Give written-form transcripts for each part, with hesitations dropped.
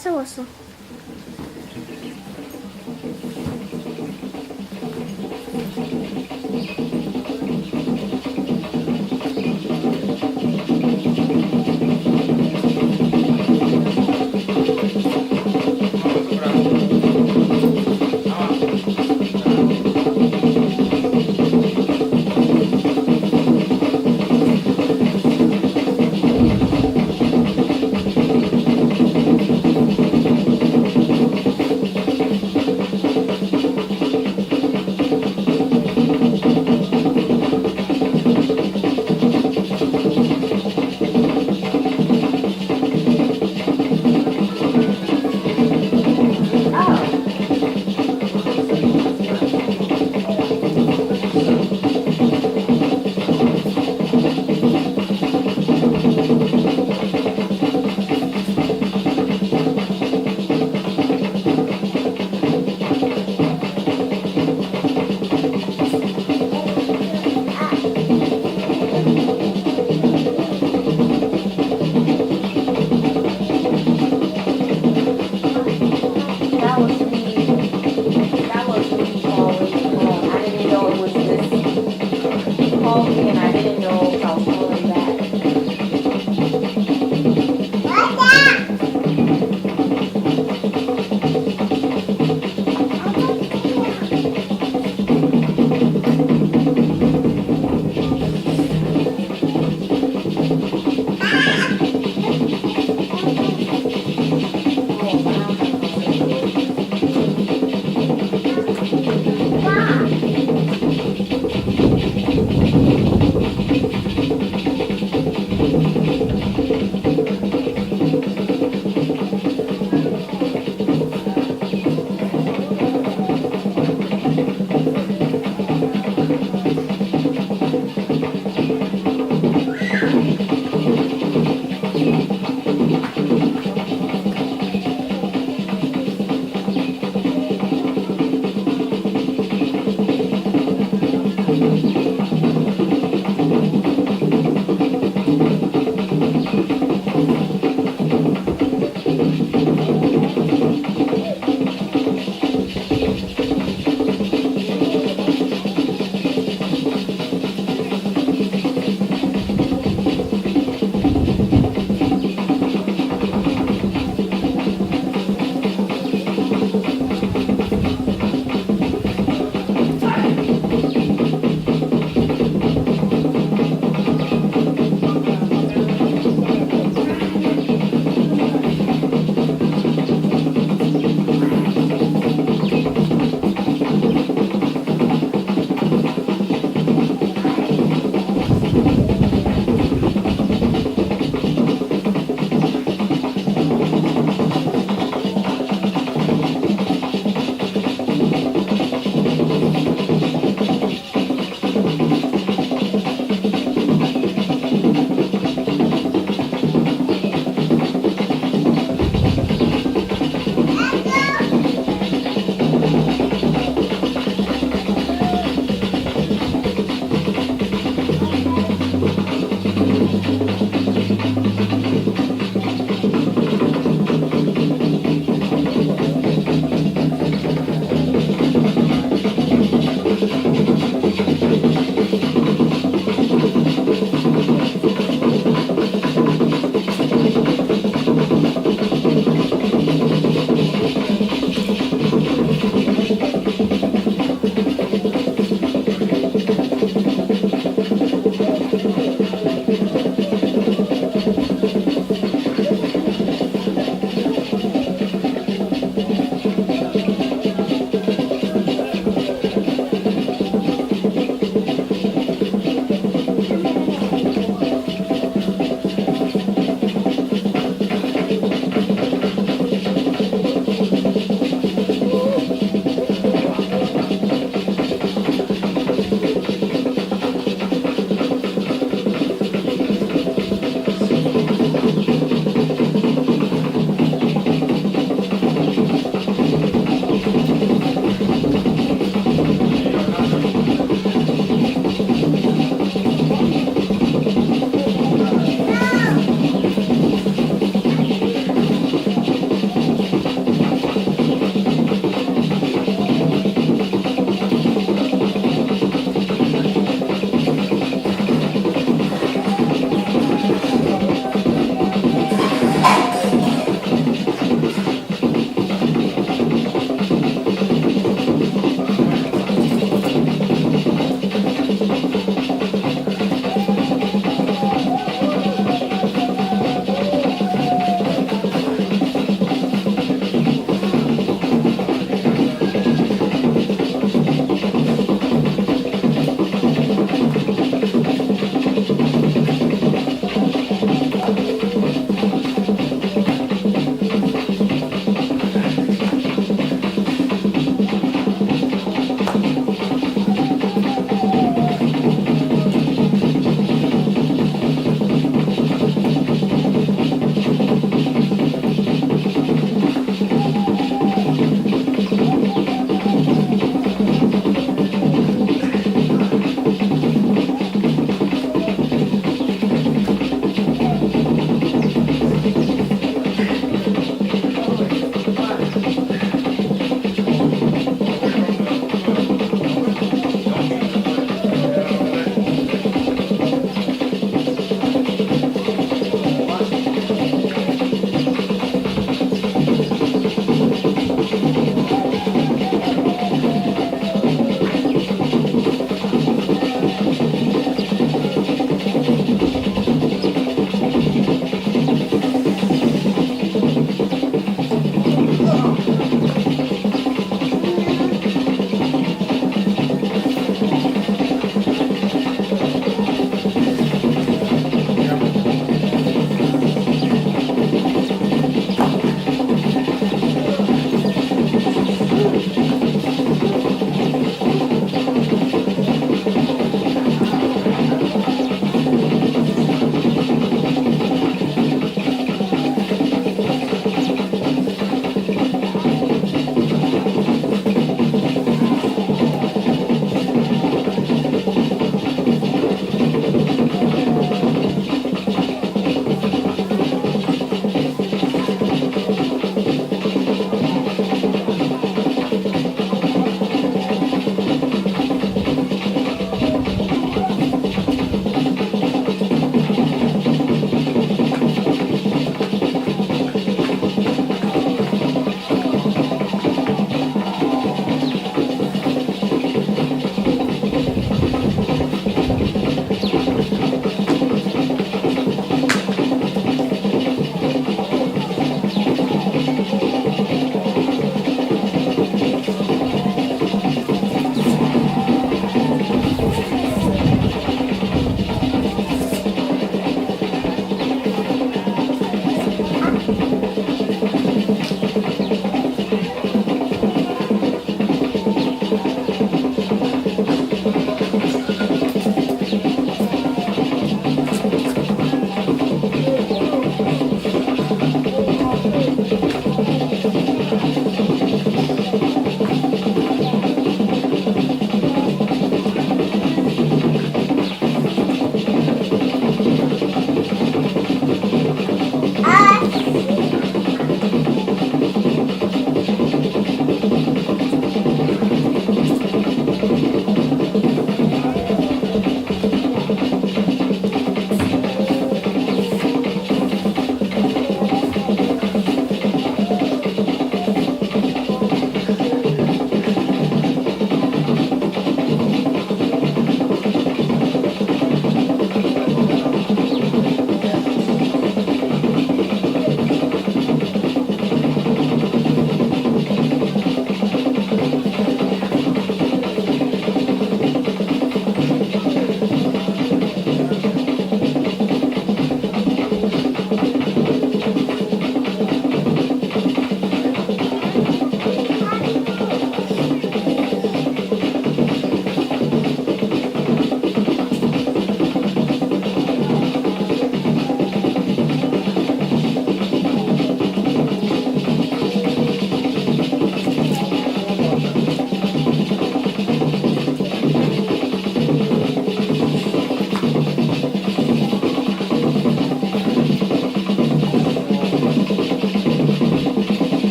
Essa osso.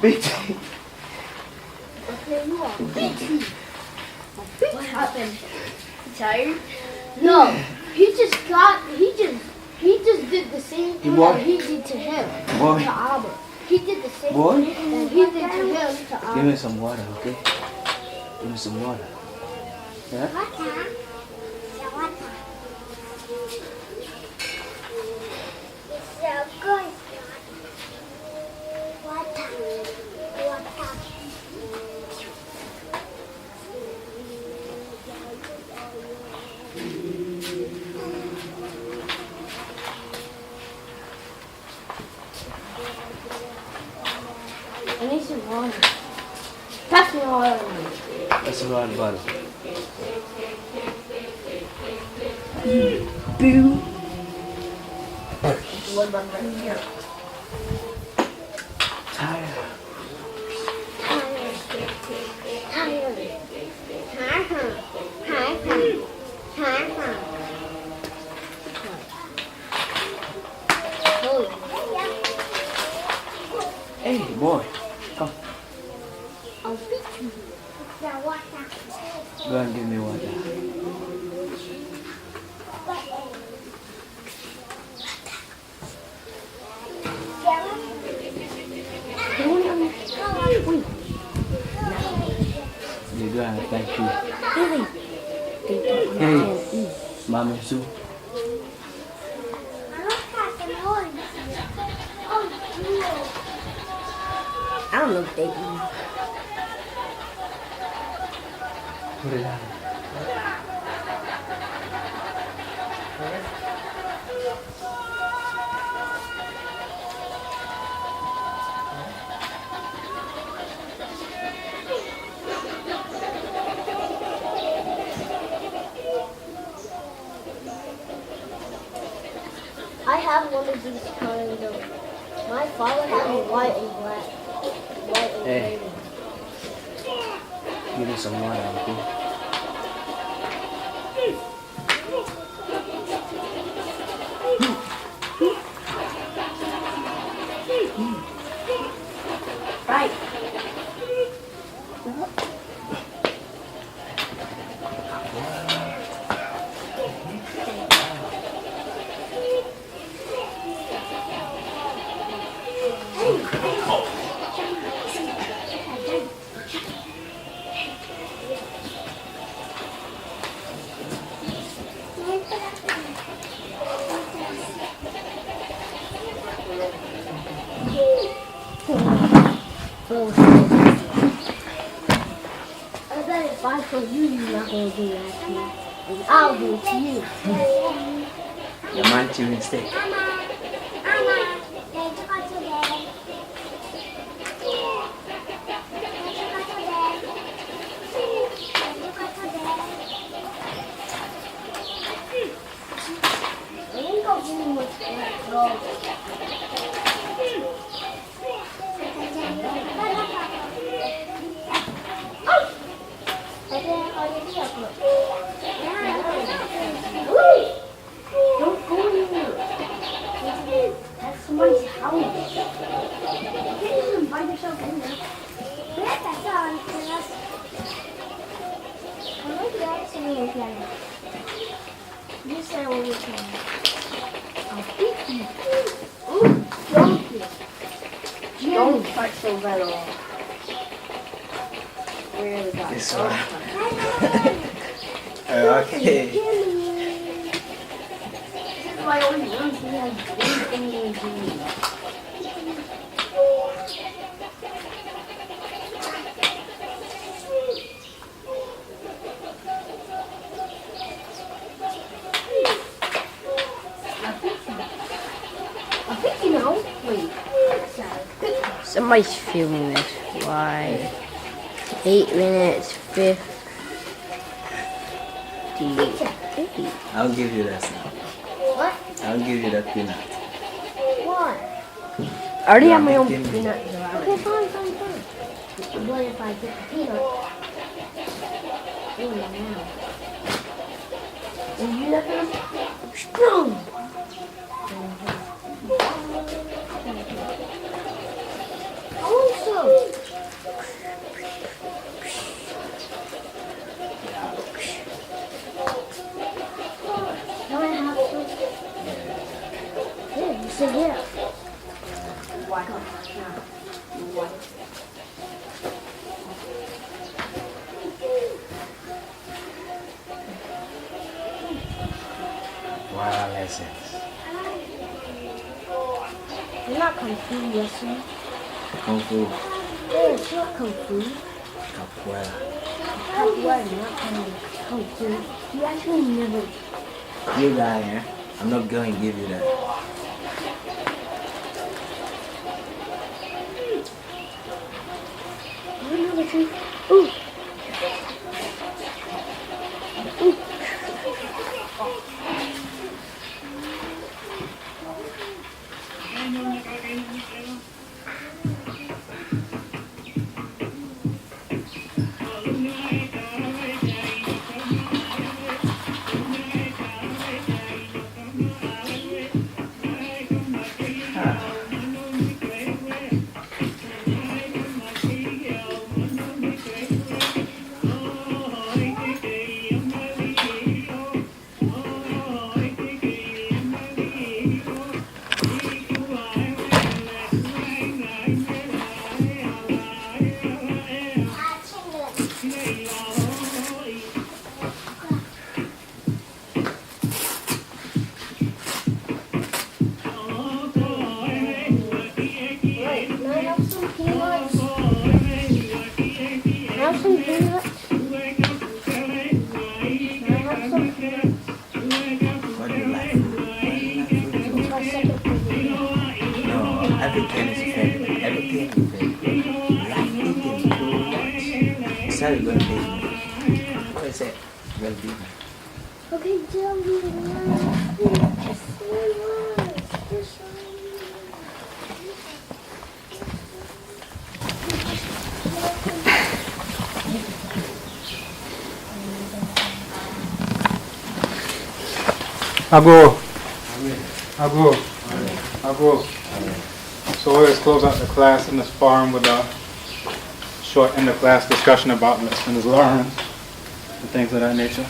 bitchy. Okay, you are bitchy. What happened? You tired? No. He just did the same thing that he did to him. Boy. To Abba. He did the same Boy. thing that he did to him to Abba. Give me some water, okay? Give me some water. Yeah? Water. It's so good. Water. I need some water. Pass me water. That's a lot of butter. Boo. What about right here? Tired. Hey, boy. Come. I'll feed you. Go and give me water. You do have thank you. Hey, Mommy Sue. I don't know if they do. Put it down. I have one of these kind of. My father had a white and black. White and Hey. gray. Give me some water, okay? Right. I bet if I told you you're not going to do that to me, then I'll do it to you. Your man chewing steak. I ain't going to give you much at all. Don't go in there. That's somebody's house. You can't just invite yourself in there. You say what we're saying. I'll beat you. Ooh, donkey. Don't touch the metal. Really got This so one. much. Okay. This is why I always run to have anything to do. I think you know. Wait. Somebody's filming this. Why? 8 minutes 50. I'll give you that now. What? I'll give you that peanut. What? I already have my own Give me. peanut. Okay, fine. What if I get the peanut? Oh, now. And you let them strong. Also, sense. You're not Kung Fu, yes, sir. Kung Fu, Yeah, it's not Kung Fu. Capoeira. Capoeira, not Kung Fu. You actually never. You lie, eh? I'm not going to give you that. You know the truth. Ooh. Ooh. What do you like food? No, everything is favorite. Everything is favorite. You like eating too much. Sorry, going to be. What is it? Well being. Okay, tell me Ago. So let's close out the class in the sparring with a short end of class discussion about lessons learned and things of that nature.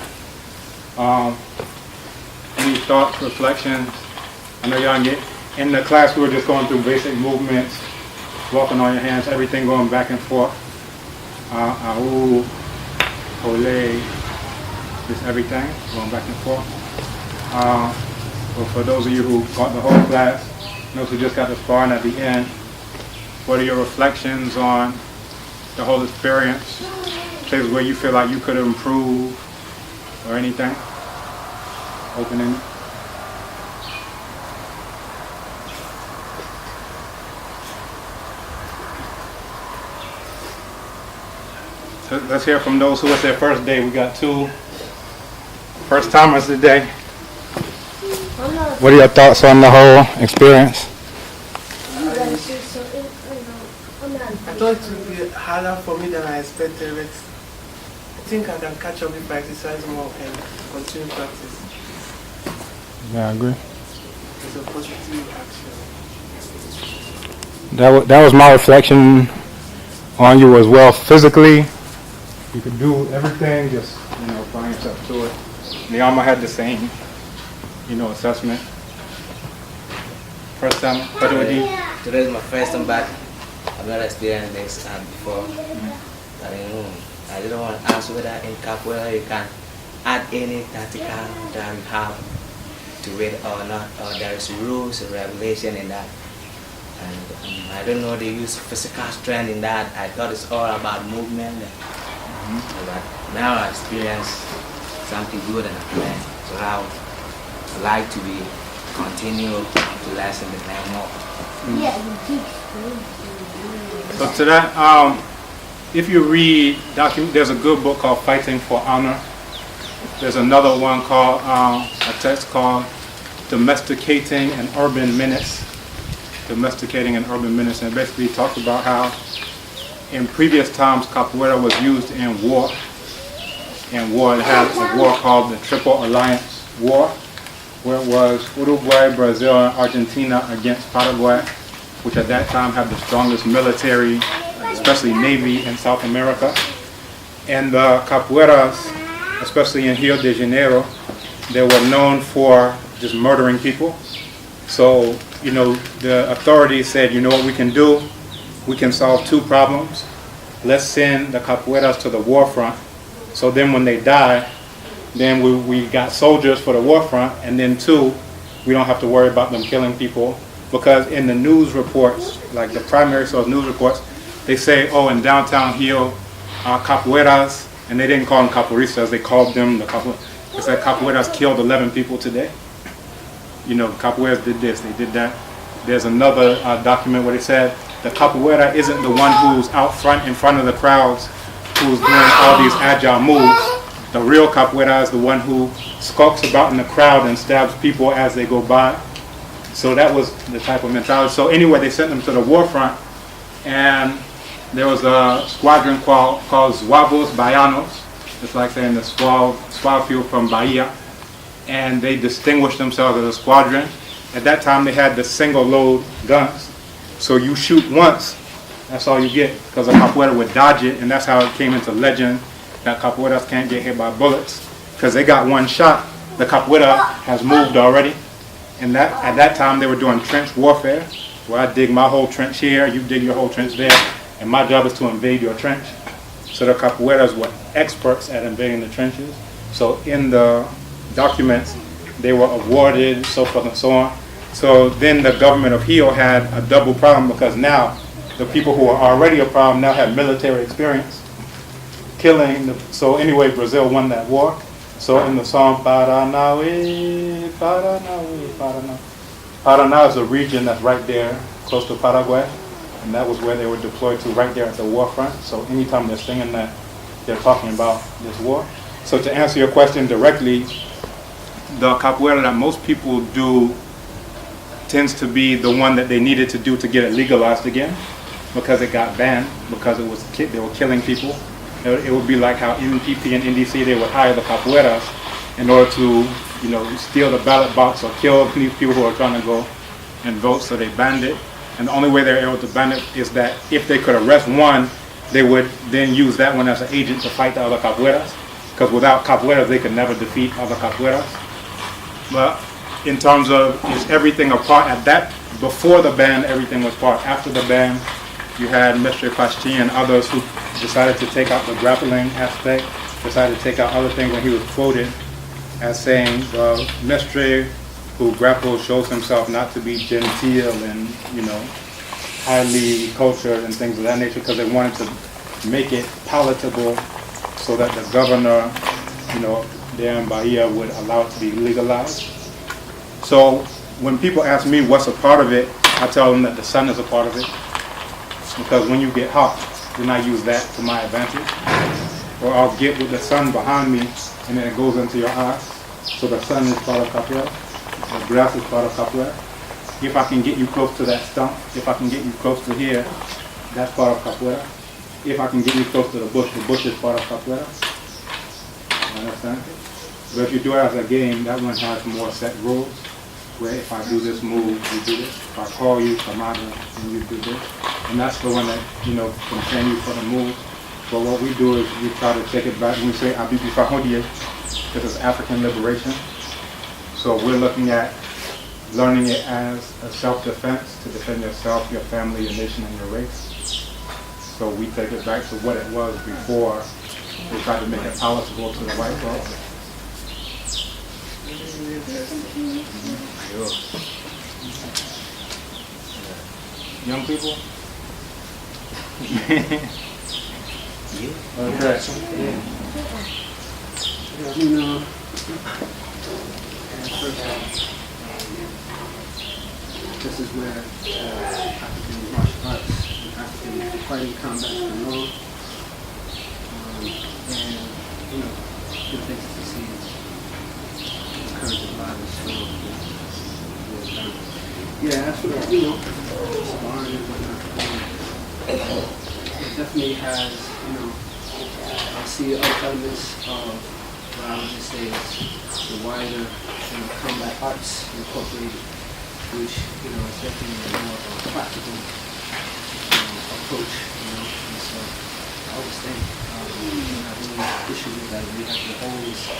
Any thoughts, reflections? I know y'all get in the class we were just going through basic movements, walking on your hands, everything going back and forth. Ahu, ole, just everything going back and forth. Well, for those of you who got the whole class, those who just got the sparring at the end, what are your reflections on the whole experience? Places where you feel like you could improve or anything? Opening. So let's hear from those who it's their first day. We got 2 first timers today. What are your thoughts on the whole experience? I thought it would be harder for me than I expected, but I think I can catch up if I exercise more and continue practice. Yeah, I agree. It's a positive action. That was my reflection on you as well. Physically, you could do everything, just applying yourself to it. Niyama had the same, assessment. First time, Today is my first time back. I've not experienced this before. But I didn't want to ask whether in Capoeira you can add any tactical that you have to it or not, or there is rules or regulation in that. And I don't know they use physical strength in that. I thought it's all about movement. But now I experience something good and I learn. So I would like to be continue to lesson the learn more. Yeah, you teach. So to that, if you read, there's a good book called Fighting for Honor. There's another one called, a text called Domesticating an Urban Menace. Domesticating an Urban Menace. And it basically talks about how in previous times Capoeira was used in war. In war, it had a war called the Triple Alliance War, where it was Uruguay, Brazil, and Argentina against Paraguay, which at that time had the strongest military, especially Navy in South America. And the capoeiras, especially in Rio de Janeiro, they were known for just murdering people. So, the authorities said, what we can do? We can solve 2 problems. Let's send the capoeiras to the war front. So then when they die, then we got soldiers for the war front, and then 2, we don't have to worry about them killing people. Because in the news reports, like the primary source news reports, they say, oh, in downtown Rio, capoeiras, and they didn't call them capoeiristas, they called them the capoeiras. They said capoeiras killed 11 people today. You know, capoeiras did this, they did that. There's another document where they said the capoeira isn't the one who's out front in front of the crowds, who's doing all these agile moves. The real capoeira is the one who skulks about in the crowd and stabs people as they go by. So that was the type of mentality. So anyway, they sent them to the war front, and there was a squadron called Zuavos Baianos. It's like saying the Suave people from Bahia. And they distinguished themselves as a squadron. At that time, they had the single load guns. So you shoot once, that's all you get, because a capoeira would dodge it, and that's how it came into legend that capoeiras can't get hit by bullets, because they got one shot. The capoeira has moved already. And at that time, they were doing trench warfare, where I dig my whole trench here, you dig your whole trench there, and my job is to invade your trench. So the capoeiras were experts at invading the trenches. So in the documents, they were awarded, so forth and so on. So then the government of Rio had a double problem, because now the people who were already a problem now had military experience killing. So anyway, Brazil won that war. So in the song, Paranawe, Paranawe, Paranawe. Paraná is a region that's right there, close to Paraguay. And that was where they were deployed to, right there at the war front. So anytime they're singing that, they're talking about this war. So to answer your question directly, the capoeira that most people do tends to be the one that they needed to do to get it legalized again, because it got banned, because they were killing people. It would be like how NPP and NDC, they would hire the capoeiras in order to, you know, steal the ballot box or kill these people who are trying to go and vote. So they banned it. And the only way they're able to ban it is that if they could arrest one, they would then use that one as an agent to fight the other capoeiras. Because without capoeiras, they could never defeat other capoeiras. But in terms of, is everything a part at that, before the ban, everything was part. After the ban, you had Mr. Pasti and others who decided to take out the grappling aspect, decided to take out other things, when he was quoted as saying, the Mestre who grapples shows himself not to be genteel and, you know, highly cultured and things of that nature, because they wanted to make it palatable so that the governor, you know, there in Bahia would allow it to be legalized. So when people ask me what's a part of it, I tell them that the sun is a part of it, because when you get hot, then I use that to my advantage. Or I'll get with the sun behind me, and then it goes into your eyes. So the sun is part of capoeira. The grass is part of capoeira. If I can get you close to that stump, if I can get you close to here, that's part of capoeira. If I can get you close to the bush is part of capoeira. You understand? But if you do it as a game, that one has more set rules, where if I do this move, you do this. If I call you, Kamada, and you do this. And that's the one that, you know, can train you for the move. But what we do is we try to take it back. When we say Abibifahodie, this is African liberation. So we're looking at learning it as a self-defense, to defend yourself, your family, your nation, and your race. So we take it back to what it was before we tried to make it palatable to the white world. Young people? Okay. This is where African martial arts and African fighting combat can go. And, you know, good things to see is encourage a lot of strong. Yeah, that's what, you know, sparring and whatnot. It definitely has, you know, I see other elements of what I would just say is the wider, you know, combat arts incorporated, which, you know, is definitely a more practical approach, you know. And so I always think, you know, the issue is that we have to always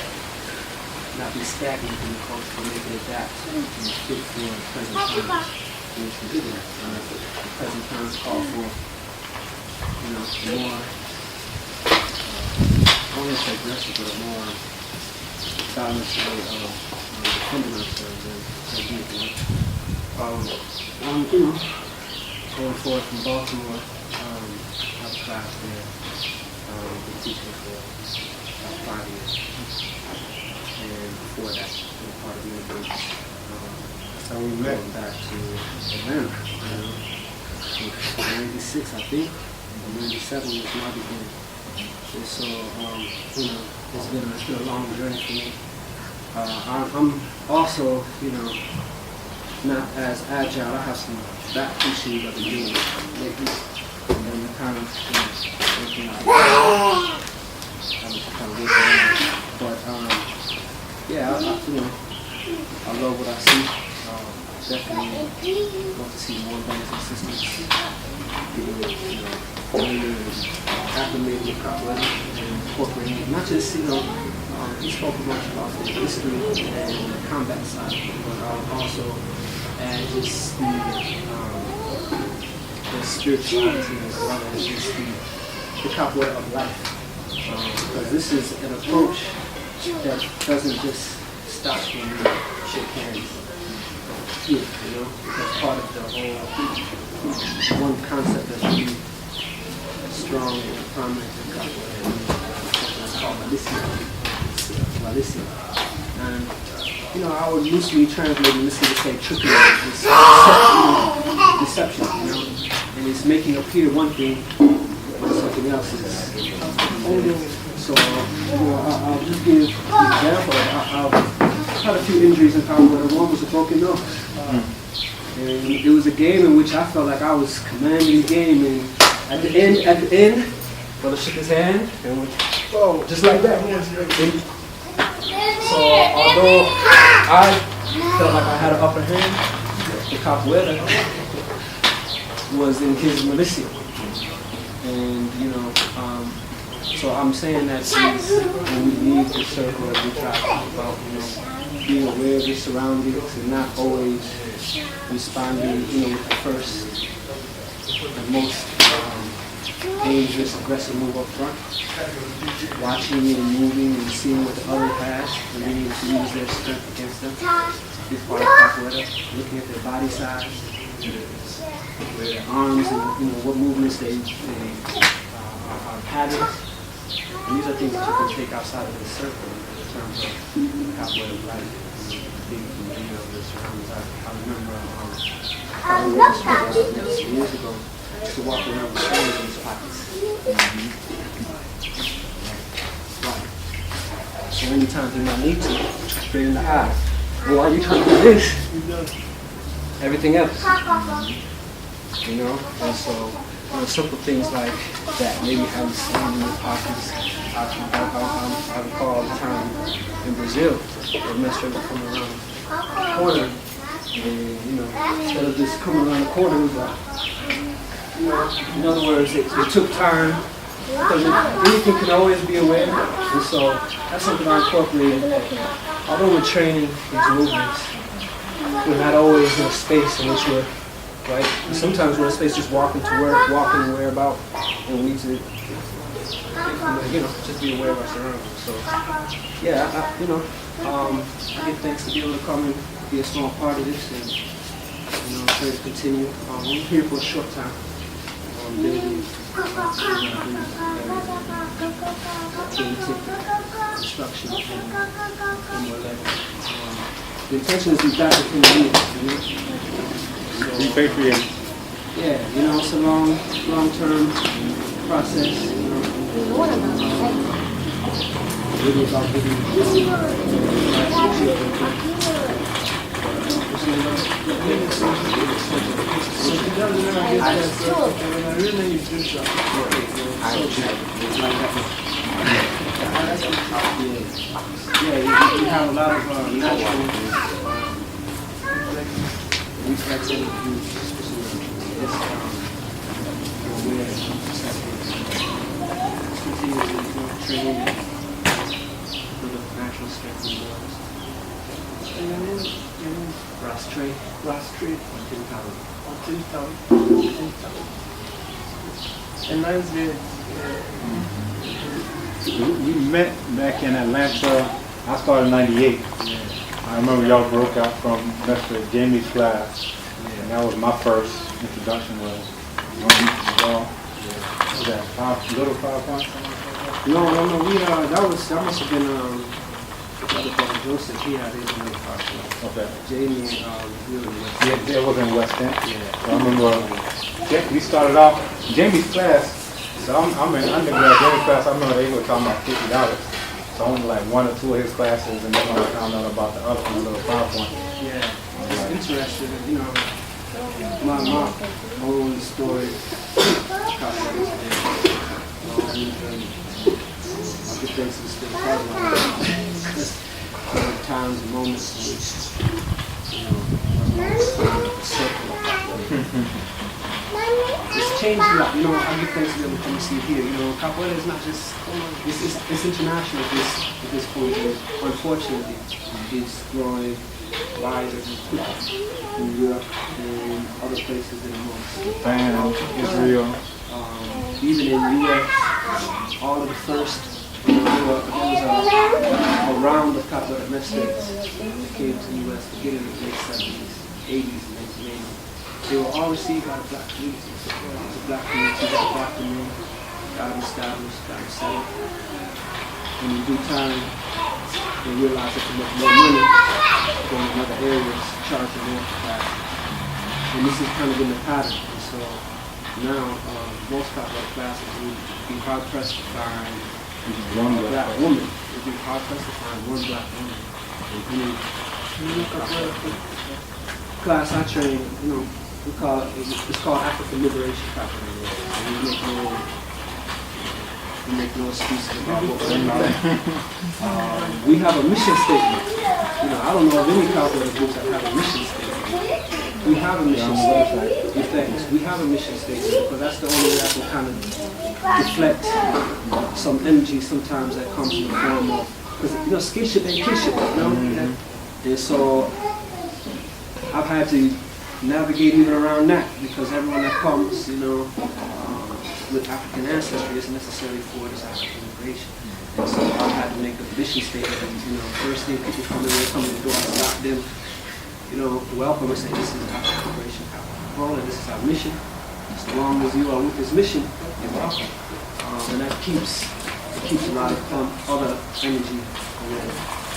not be stagnant in the culture, but make it adapt and fit for the present times. And we can do that. The present times call for, you know, more, I don't want to say aggressive, but a more balanced way of humble ourselves and be it. You know, going forward from Baltimore, I have a class there. Been teaching for about 5 years. And before that, I was part of the that's how we met. Going back to Atlanta, you know. 96, I think, or 97 was my beginning. And so, you know, it's been a long journey for me. I'm also, you know, not as agile. I have some back issues I've been dealing with lately. And the kind of, you know, working out. I'm kind of working around. But, yeah, you know, I love what I see. Definitely want to see more bands and systems getting, you know, learning and acclimating with Capoeira and incorporating, not just, you know, he spoke much about the history and the combat side, but also just the spirituality as well as just the Capoeira of life. Because this is an approach that doesn't just stop when you shake hands. You know, that's part of the whole one concept that's really strong and prominent in Capoeira. It's called Malicia. And, you know, I would loosely translate Malicia to say trickery, deception, you know, and it's making appear one thing when something else is. So, you know, I'll just give an example. I've had a few injuries in Capoeira. One was a broken nose. And it was a game in which I felt like I was commanding the game, and at the end, brother shook his hand and went, whoa, just like that. And so although I felt like I had an upper hand, the Capoeira was in his Malicia. And you know, so I'm saying that when we leave the circle, we try to talk about, you know, being aware of your surroundings and not always responding, you know, with the first, the most dangerous, aggressive move up front. Watching and moving and seeing what the other has and being able to use their strength against them. This part of Capoeira, looking at their body size, their arms, and you know what movements they are patterns. And these are things that you can take outside of the circle in terms of Capoeira life. You know, the surroundings. I remember years ago, I used to walk around with stones in his pockets. Right. So many times in my need to, straight in the eye. Well, why are you trying to do this? Everything else. You know? And so, you know, simple things like that, maybe having sand in your pockets. I recall the time in Brazil, the administrator would come around the corner, and, you know, instead of just coming around the corner, it was like, you know, in other words, it took time, because anything can always be aware, and so that's something I incorporated. Although we're training these movements, we're not always in a space in which we're, right? Sometimes we're in a space just walking to work, walking and whereabout, and we need to, you know, just be aware of our surroundings. So, yeah, you know, I give thanks to be able to come and be a small part of this, and, you know, try to continue. I'm here for a short time. Building, instruction and more level. The intention is to be back within the years, you know? Repatriate. Yeah, you know, it's a long-term process, you know. Really about you have a lot of natural reflexes training for the natural strength and balance. Prostrate. And mine's good. We met back in Atlanta. I started in '98. I I remember y'all broke out from Mr. Jamie's class, and that was my first introduction was was that 5 points? No, we that must have been brother Joseph. He had his little 5 points. Okay. Jamie, we were in West End. Yeah, it was in West End. Yeah. So I remember we started off Jamie's class. So I'm in undergrad Jamie's class. I remember they were talking about $50. So only like 1 or 2 of his classes, and then when I found out about the other one, little 5 points. Yeah, it's interesting. You know, my own story. I could think some still times and moments in which, it's changed a lot. I get things that we come see here. Capoeira is not just, it's international at this point. And unfortunately, it's growing wider and quicker in Europe and other places in the world. Japan, Israel. Even in the US, all of the first, there was a round of Capoeira messages that came to the US beginning of the late 70s, 80s, and 1980s. They were all received by the black community. The black community got black men, got them established, got them settled. And in due time, they realized they could make more money going in other areas, charging more for that. And this has kind of been the pattern. And so now, most Capoeira classes would be hard pressed to find One black woman. It would be hard pressed to find one black woman in any class I train. It's called African Liberation Capoeira. And we make no excuses about what we're about. We have a mission statement. I don't know of any Capoeira groups that have a mission statement. We have a mission statement. We have a mission statement because that's the only way I can kind of deflect some energy sometimes that comes in the form of, because skinship ain't kinship, And so I've had to navigate even around that because everyone that comes, with African ancestry isn't necessarily for this African immigration. And so I've had to make a mission statement and, first thing people come in the door, I stop them, welcome and say, this is African Liberation Capoeira, and this is our mission. As long as you are with this mission, you're welcome. And that keeps a lot of other energy away.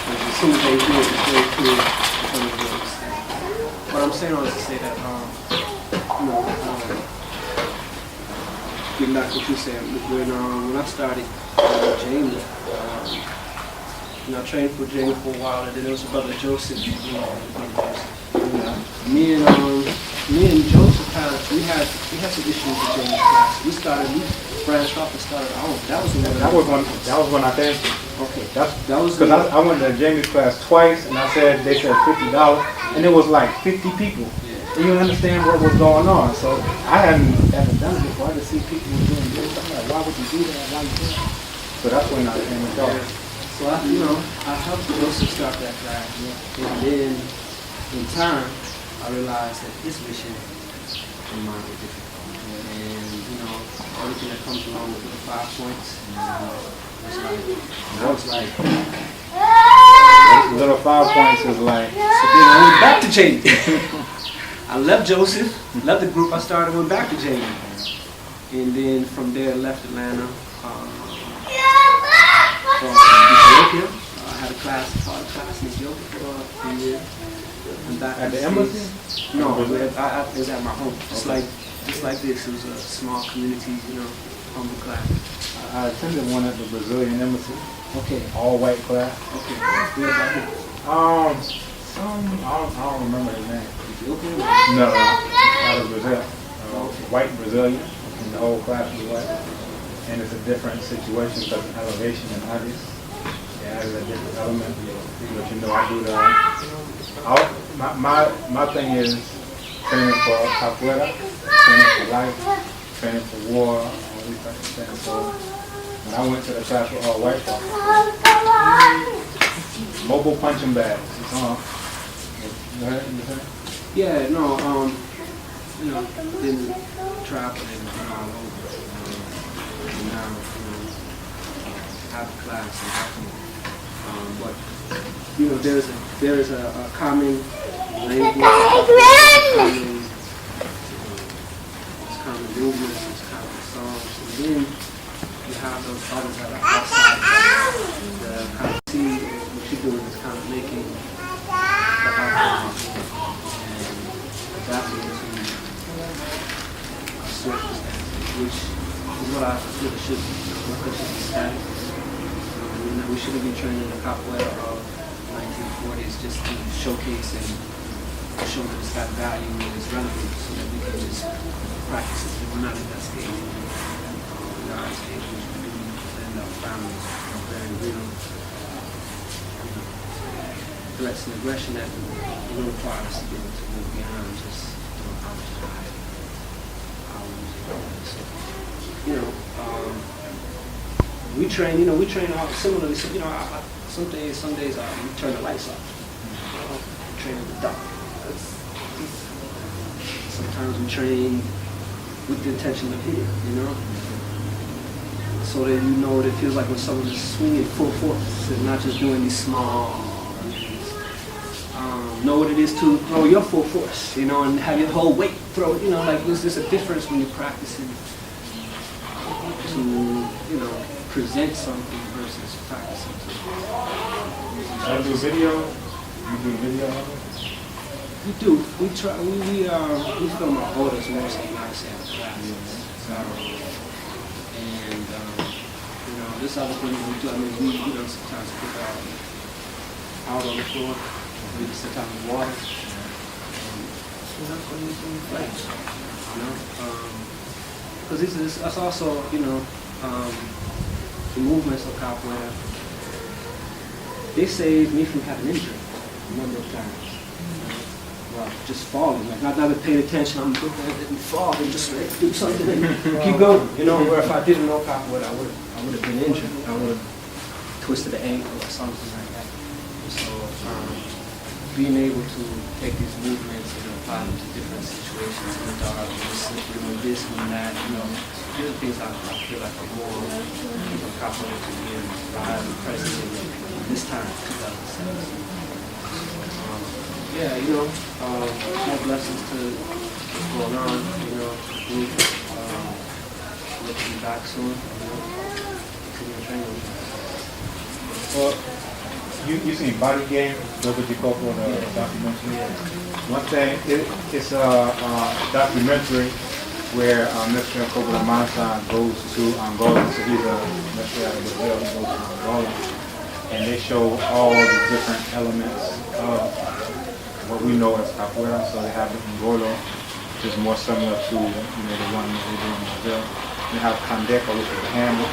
And as soon as they do it, it's very clear what they understand. What I'm saying is to say that, getting back to what you said, when I started Jamie, I trained for Jamie for a while, and then there was a brother Joseph. Me and Joseph had some issues with Jamie's class. We branched off and started our own. That was when I danced. Okay. That was because I went to Jamie's class twice, and they said $50, and it was like 50 people. Yeah. And you understand what was going on. So I hadn't ever done it before. I just see people doing this. I'm like, why would you do that? Why you do that? So that's when I came and started. So I helped Joseph start that class, and then in time I realized that his mission and mine were different. And everything that comes along with the 5 points, was like little 5 points is like. So then I went back to Jamie. I left Joseph, left the group I started, went back to Jamie, and then from there left Atlanta. From Ethiopia, I had a class in Ethiopia for a year. And back at the embassy? No, it was at my home. Just like this, it was a small community, humble class. I attended one at the Brazilian embassy. Okay. All white class. Okay. Where about here? I don't remember his name. Ethiopia? No, out of Brazil. White Brazilian, and the whole class was white. And it's a different situation because of elevation and obvious. Yeah, it's a different element. But I do my thing is training for Capoeira, training for life, training for war, all these types of things. So when I went to the class with all white folks, mobile punching bags. It's on. Yeah, no, been traveling all over. And now, have a class and but you know, there's a common language, common movements, there's common songs, and then you have those others that are outside the kind of see what you're doing is kind of making the outcome and adapting to circumstances, which is what I consider should be static. We shouldn't be training the capoeira of 1940s just to showcase and show that it's got value and it's relevant so that we can just practice it. We're not in that stage. We are at a stage which we do end up families very real threats and aggression that will require us to be able to move beyond just so, we train all similarly. So, some days we turn the lights off. We train in the dark. Sometimes we train with the intention of here, so that that it feels like when someone is swinging full force and not just doing these small. Know what it is to throw your full force, and have your whole weight throw it. Like there's a difference when you're practicing to, present something versus practicing. I do video. You do video of it? We do. We try. We film our voters mostly, not saying classes. And this other thing we do. I mean, we sometimes put out on the floor. We just sit out in the water. That's what we flags. Because that's also the movements of capoeira. They saved me from having injury a number of times. Well, just falling, like not paying attention. I'm looking at it and fall and just do something and keep going. Where if I didn't know capoeira, I would have been injured. I would have twisted the ankle or something like that. So being able to take these movements and apply them to different situations in the dark, doing this and that, these are things I feel like are more capoeira to be alive and present in this time, 2017. More blessings to what's going on, looking back soon, continue training. Well, you seen Body Game, Dogo Dikoko, the documentary? One thing, it's a documentary where Mr. Kobo Mansa goes to Angola, so he's a Mr. out of Brazil, he goes to Angola, and they show all the different elements of what we know as capoeira. So they have the Ngolo, which is more similar to the one that they do in Brazil. They have Kandeka, which is the handle,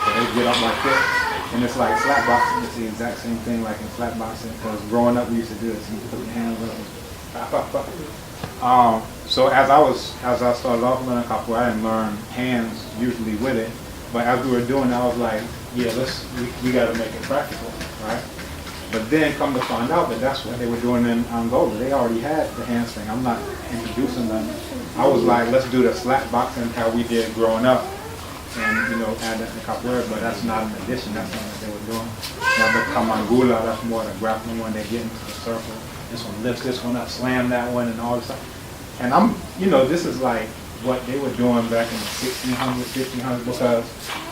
so they get up like this. And it's like slap boxing. It's the exact same thing like in slap boxing. Because growing up, we used to do this. You put your hands up. So as I started off learning capoeira, I didn't learn hands usually with it. But as we were doing it, I was like, yeah, we got to make it practical, right? But then come to find out that that's what they were doing in Angola. They already had the hands thing. I'm not introducing them. I was like, let's do the slap boxing how we did growing up. And add that to capoeira, but that's not an addition. That's not what they were doing. Now the kamangula, that's more the grappling one. They get into the circle. This one lifts this one up, slam that one, and all this stuff. And this is like what they were doing back in the 1600s, 1500s. Because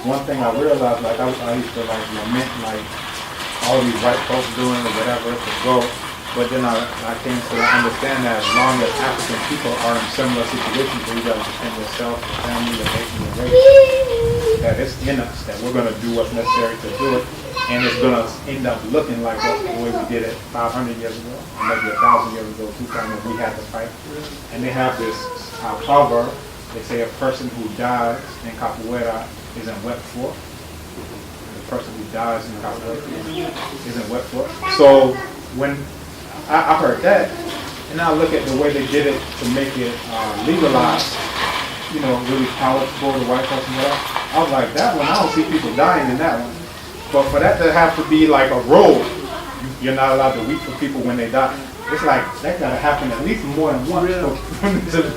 one thing I realized, like I used to like lament like all these white folks doing or whatever to go. But then I came to understand that as long as African people are in similar situations where you got to defend yourself, your family, your nation, your race, that it's in us, that we're going to do what's necessary to do it, and it's going to end up looking like the way we did it 500 years ago, or maybe 1,000 years ago, 2,000 when we had to fight. And they have this proverb, they say a person who dies in capoeira isn't wept for. The person who dies in capoeira isn't wept for. So when I heard that, and I look at the way they did it to make it legalized, really palatable to white folks and whatever. I was like, that one, I don't see people dying in that one. But for that to have to be like a rule, you're not allowed to weep for people when they die. It's like, that gotta happen at least more than once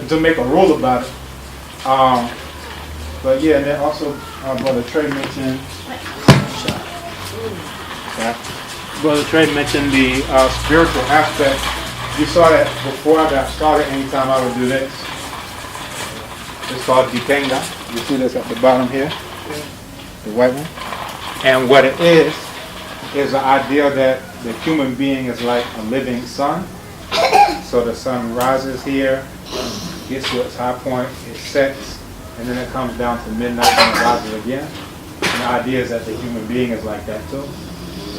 to make a rule about it. But yeah, and then also, Brother Trey mentioned that Brother Trey mentioned the spiritual aspect. You saw that before I got started, anytime I would do this. It's called Ditenga. You see this at the bottom here? The white one. And what it is the idea that the human being is like a living sun. So the sun rises here, gets to its high point, it sets, and then it comes down to midnight and it rises again. And the idea is that the human being is like that too.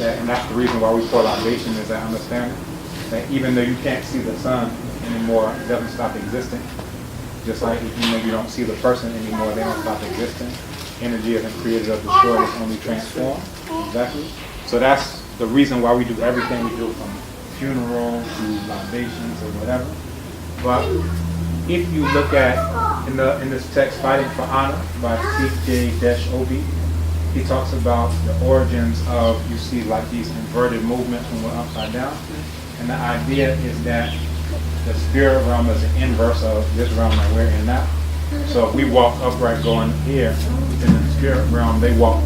And that's the reason why we call libation, is that understanding. That even though you can't see the sun anymore, it doesn't stop existing. Just like even though you don't see the person anymore, they don't stop existing. Energy isn't created or destroyed, it's only transformed. Exactly. So that's the reason why we do everything we do, from funeral to libations or whatever. But if you look at in this text, Fighting for Honor by CJ-OB, he talks about the origins of, you see like these inverted movements when we're upside down. And the idea is that the spirit realm is an inverse of this realm that we're in now. So if we walk upright going here, in the spirit realm, they walk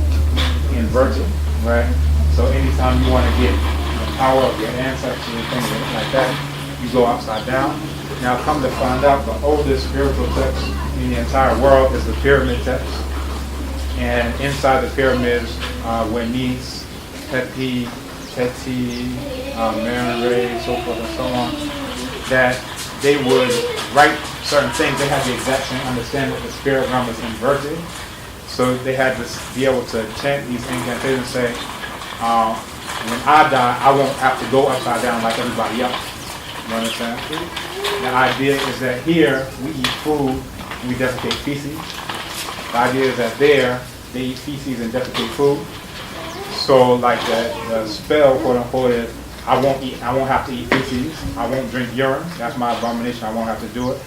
inverted, right? So anytime you want to get the power of your ancestors and things like that, you go upside down. Now come to find out, the oldest spiritual text in the entire world is the pyramid text. And inside the pyramids were Nis, Teti, Merenre, so forth and so on, that they would write certain things. They had the exact same understanding that the spirit realm is inverted. So they had to be able to chant these incantations and say, when I die, I won't have to go upside down like everybody else. You understand? The idea is that here, we eat food, we defecate feces. The idea is that there, they eat feces and defecate food. So like the spell, quote unquote, is I won't have to eat feces, I won't drink urine, that's my abomination, I won't have to do it.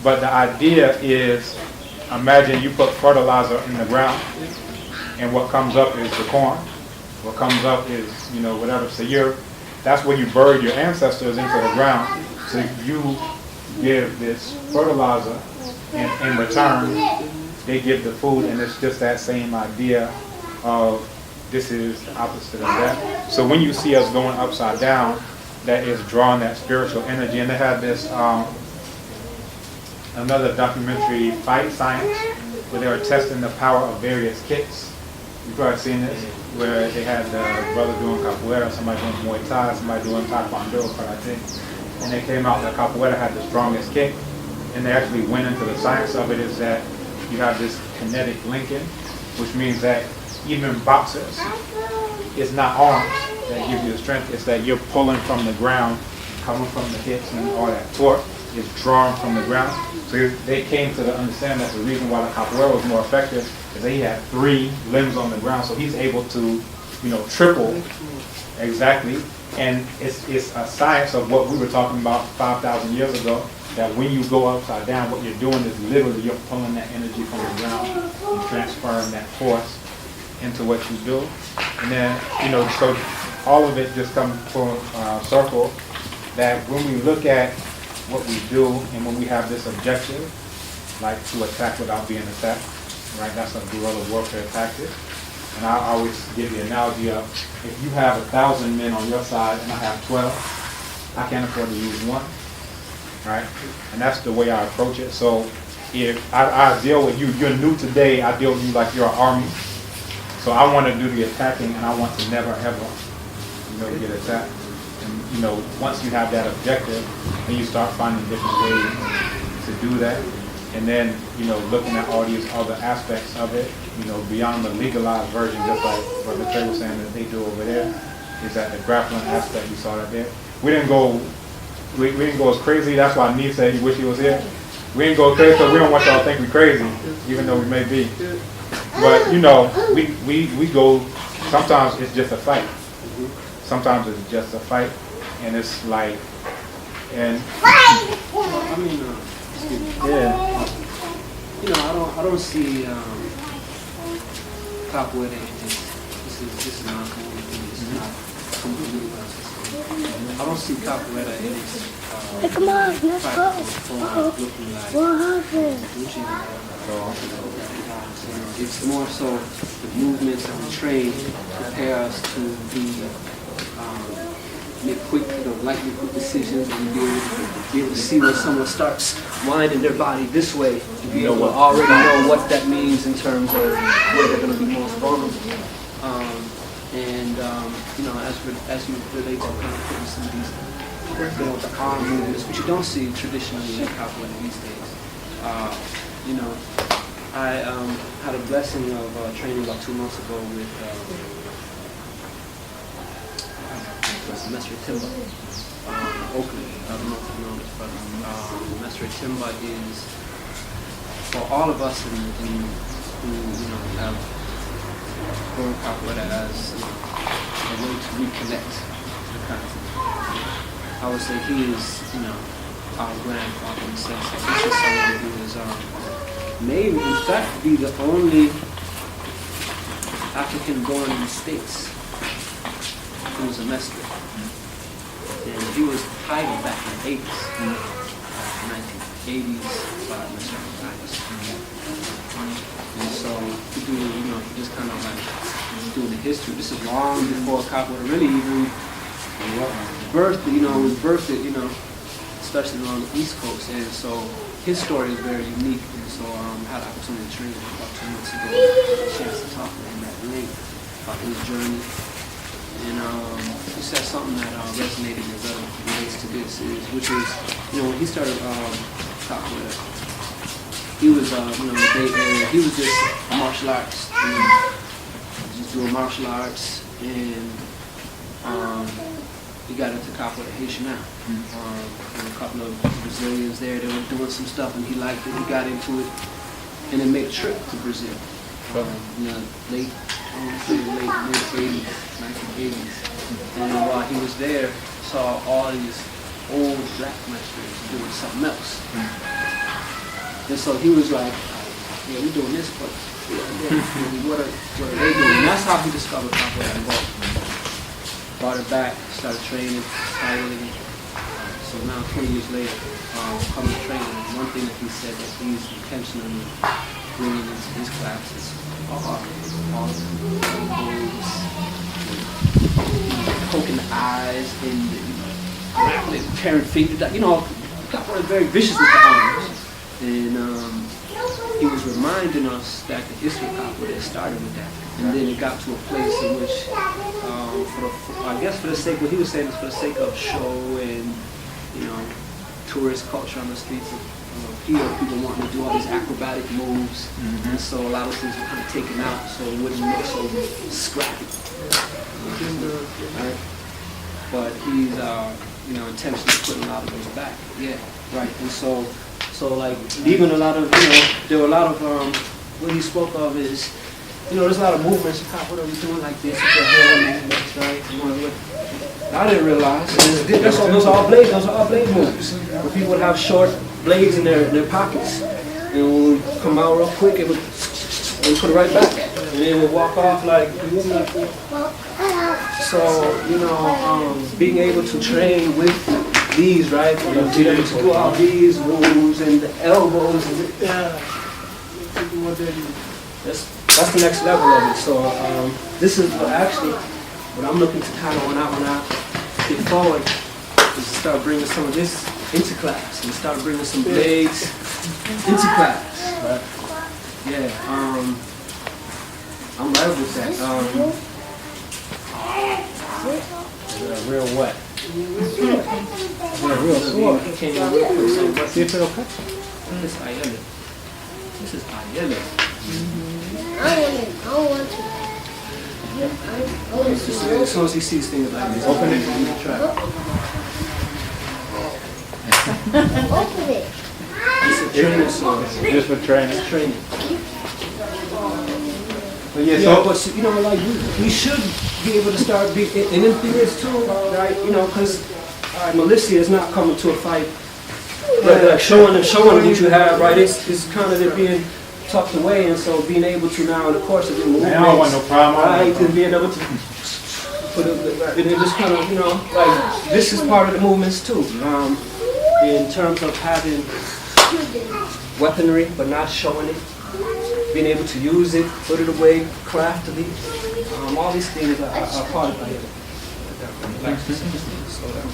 But the idea is, imagine you put fertilizer in the ground, and what comes up is the corn. What comes up is, whatever. So that's where you buried your ancestors into the ground. So you give this fertilizer, and in return, they give the food, and it's just that same idea of this is the opposite of that. So when you see us going upside down, that is drawing that spiritual energy. And they had this another documentary, Fight Science, where they were testing the power of various kicks. You've probably seen this, where they had the brother doing Capoeira, somebody doing Muay Thai, somebody doing Taekwondo, Karate. And they came out that Capoeira had the strongest kick. And they actually went into the science of it, is that you have this kinetic linking, which means that even boxers, it's not arms that give you the strength, it's that you're pulling from the ground, coming from the hips, and all that torque is drawn from the ground. So they came to the understanding that the reason why the Capoeira was more effective is that he had 3 limbs on the ground, so he's able to, triple exactly. And it's a science of what we were talking about 5,000 years ago, that when you go upside down, what you're doing is literally you're pulling that energy from the ground and transferring that force into what you do. And then, so all of it just comes full circle, that when we look at what we do and when we have this objective, like to attack without being attacked, right? That's a guerrilla warfare tactic. And I always give the analogy of, if you have 1,000 men on your side and I have 12, I can't afford to use one, right? And that's the way I approach it. So if I deal with you, you're new today, I deal with you like you're an army. So I want to do the attacking, and I want to never ever, get attacked. And once you have that objective, then you start finding different ways to do that. And then, looking at all these other aspects of it, beyond the legalized version, just like Brother Trey was saying that they do over there, is that the grappling aspect, you saw that there. We didn't go as crazy. That's why Neil said he wished he was here. We didn't go crazy because we don't want y'all to think we're crazy, even though we may be. But we go. Sometimes it's just a fight. Sometimes it's just a fight, and it's like, and excuse me. Yeah. I don't see Capoeira this is not completely. This is not completely what I was saying. I don't see Capoeira in its Hey, come on, let's go. looking like What happened? it's more so the movements that we train prepare us to be make quick, lightning quick decisions, and be able to see when someone starts winding their body this way, and be able to already know what that means in terms of where they're going to be most vulnerable. As you relate to kind of putting some of these, with the arm movements, which you don't see traditionally in Capoeira these days. I had a blessing of training about 2 months ago with Mestre Timba, Oakley. I don't know if you know this, but Mestre Timba is for all of us who have grown Capoeira as a way to reconnect to the country. I would say he is, our grandfather in the sense that this is someone who is maybe, in fact, be the only African born in the States who was a mestre. And he was titled back in the 80s, 1980s, by Mestre Titus. And so, he just kind of like doing the history. This is long before Capoeira really even birthed, was birthed, especially on the East Coast. And so his story is very unique. And so I had the opportunity to train him about 2 months ago. I had a chance to talk to him at length about his journey. And he said something that resonated and relates to this, which is, when he started Capoeira, he was, in the Bay Area, he was just martial arts, just doing martial arts, and he got into Capoeira Haitian now. And a couple of Brazilians there, they were doing some stuff, and he liked it, he got into it, and then made a trip to Brazil. Late 80s, 1980s. And while he was there, saw all these old black masters doing something else. And so he was like, yeah, we're doing this, but what are they doing? And that's how he discovered Capoeira and brought it back, started training, piloting. So now 20 years later, coming to training, one thing that he said that he's intentionally bringing into his classes are all the elbows, poking the eyes, and grappling, tearing fingers. Capoeira is very vicious with the arms. And he was reminding us that the history of Capoeira started with that. And then it got to a place in which, for the sake, what he was saying is for the sake of show and, tourist culture on the streets of people wanting to do all these acrobatic moves. And so a lot of things were kind of taken out so it wouldn't look so scrappy. Right? But he's, intentionally putting a lot of those back. Yeah, right. And so like, even a lot of, there were a lot of, what he spoke of is, there's a lot of movements in Capoeira we're doing like this with your hand movements, right? I didn't realize, those are all blade moves. Where people would have short blades in their pockets, and when we come out real quick, and put it right back, and then we'll walk off like. So being able to train with these, right? Being able to do all these moves and the elbows, that's the next level of it. So this is what I'm looking to kind of when I get forward is to start bringing some of this into class and start bringing some blades into class. Right? Yeah, I'm right with that. Real wet. Real sword. See if it'll cut. This is Ayala. This is Ayala. I don't want to. As soon as he sees things like this, open it. Try. Open it. It's a training sword. Just for training. It's training. But yeah, but we should be able to start being, and in theaters too, right? Because Melissa is not coming to a fight, like showing them what you have, right? It's kind of they're being tucked away, and so being able to now in the course of the movement, I don't want no problem, right? And being able to put it, and just kind of, like this is part of the movements too, in terms of having weaponry but not showing it. Being able to use it, put it away craftily, all these things are part of it. Slow down.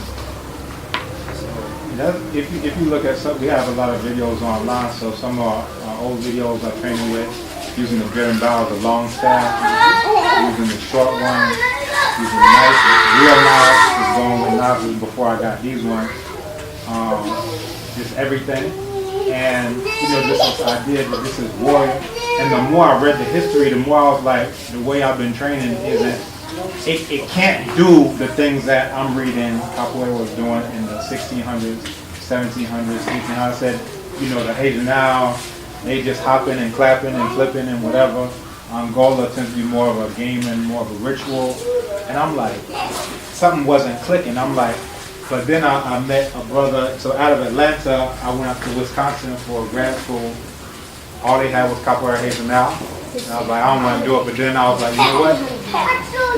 If you look at some, we have a lot of videos online. So some of our old videos are training with using the beer bow, the long staff, using the short one, using knives, real knives, just going with knives before I got these ones. Just everything. And just this idea that this is warrior. And the more I read the history, the more I was like, the way I've been training isn't, it can't do the things that I'm reading Capoeira was doing in the 1600s, 1700s, 1800s. I said, the Asian now, they just hopping and clapping and flipping and whatever. Angola tends to be more of a game and more of a ritual. And I'm like, something wasn't clicking. I'm like, but then I met a brother. So out of Atlanta, I went up to Wisconsin for grad school. All they had was Capoeira Haitian now. And I was like, I don't want to do it. But then I was like, you know what?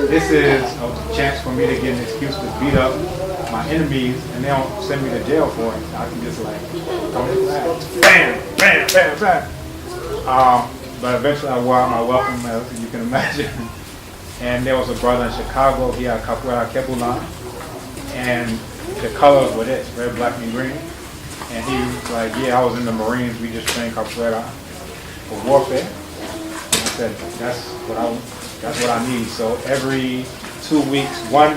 This is a chance for me to get an excuse to beat up my enemies, and they don't send me to jail for it. I can just like, come in, bam, bam, bam, bam. But eventually I wore out my welcome, as you can imagine. And there was a brother in Chicago. He had Capoeira Kebulan, and the colors were this, red, black, and green. And he was like, yeah, I was in the Marines. We just trained Capoeira for warfare. And I said, that's what I need. So every 2 weeks, one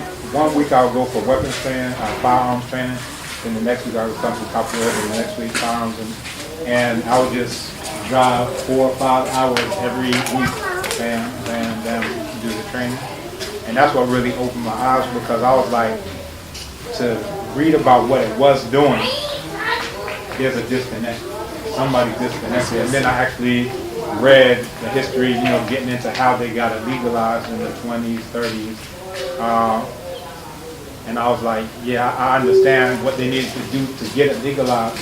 week I would go for weapons training, firearms training. Then the next week I would come to Capoeira, and the next week firearms. And I would just drive 4 or 5 hours every week, bam, bam, bam, to do the training. And that's what really opened my eyes, because I was like, to read about what it was doing, there's a disconnect. Somebody's disconnected. And then I actually read the history, getting into how they got it legalized in the 20s, 30s. And I was like, yeah, I understand what they needed to do to get it legalized.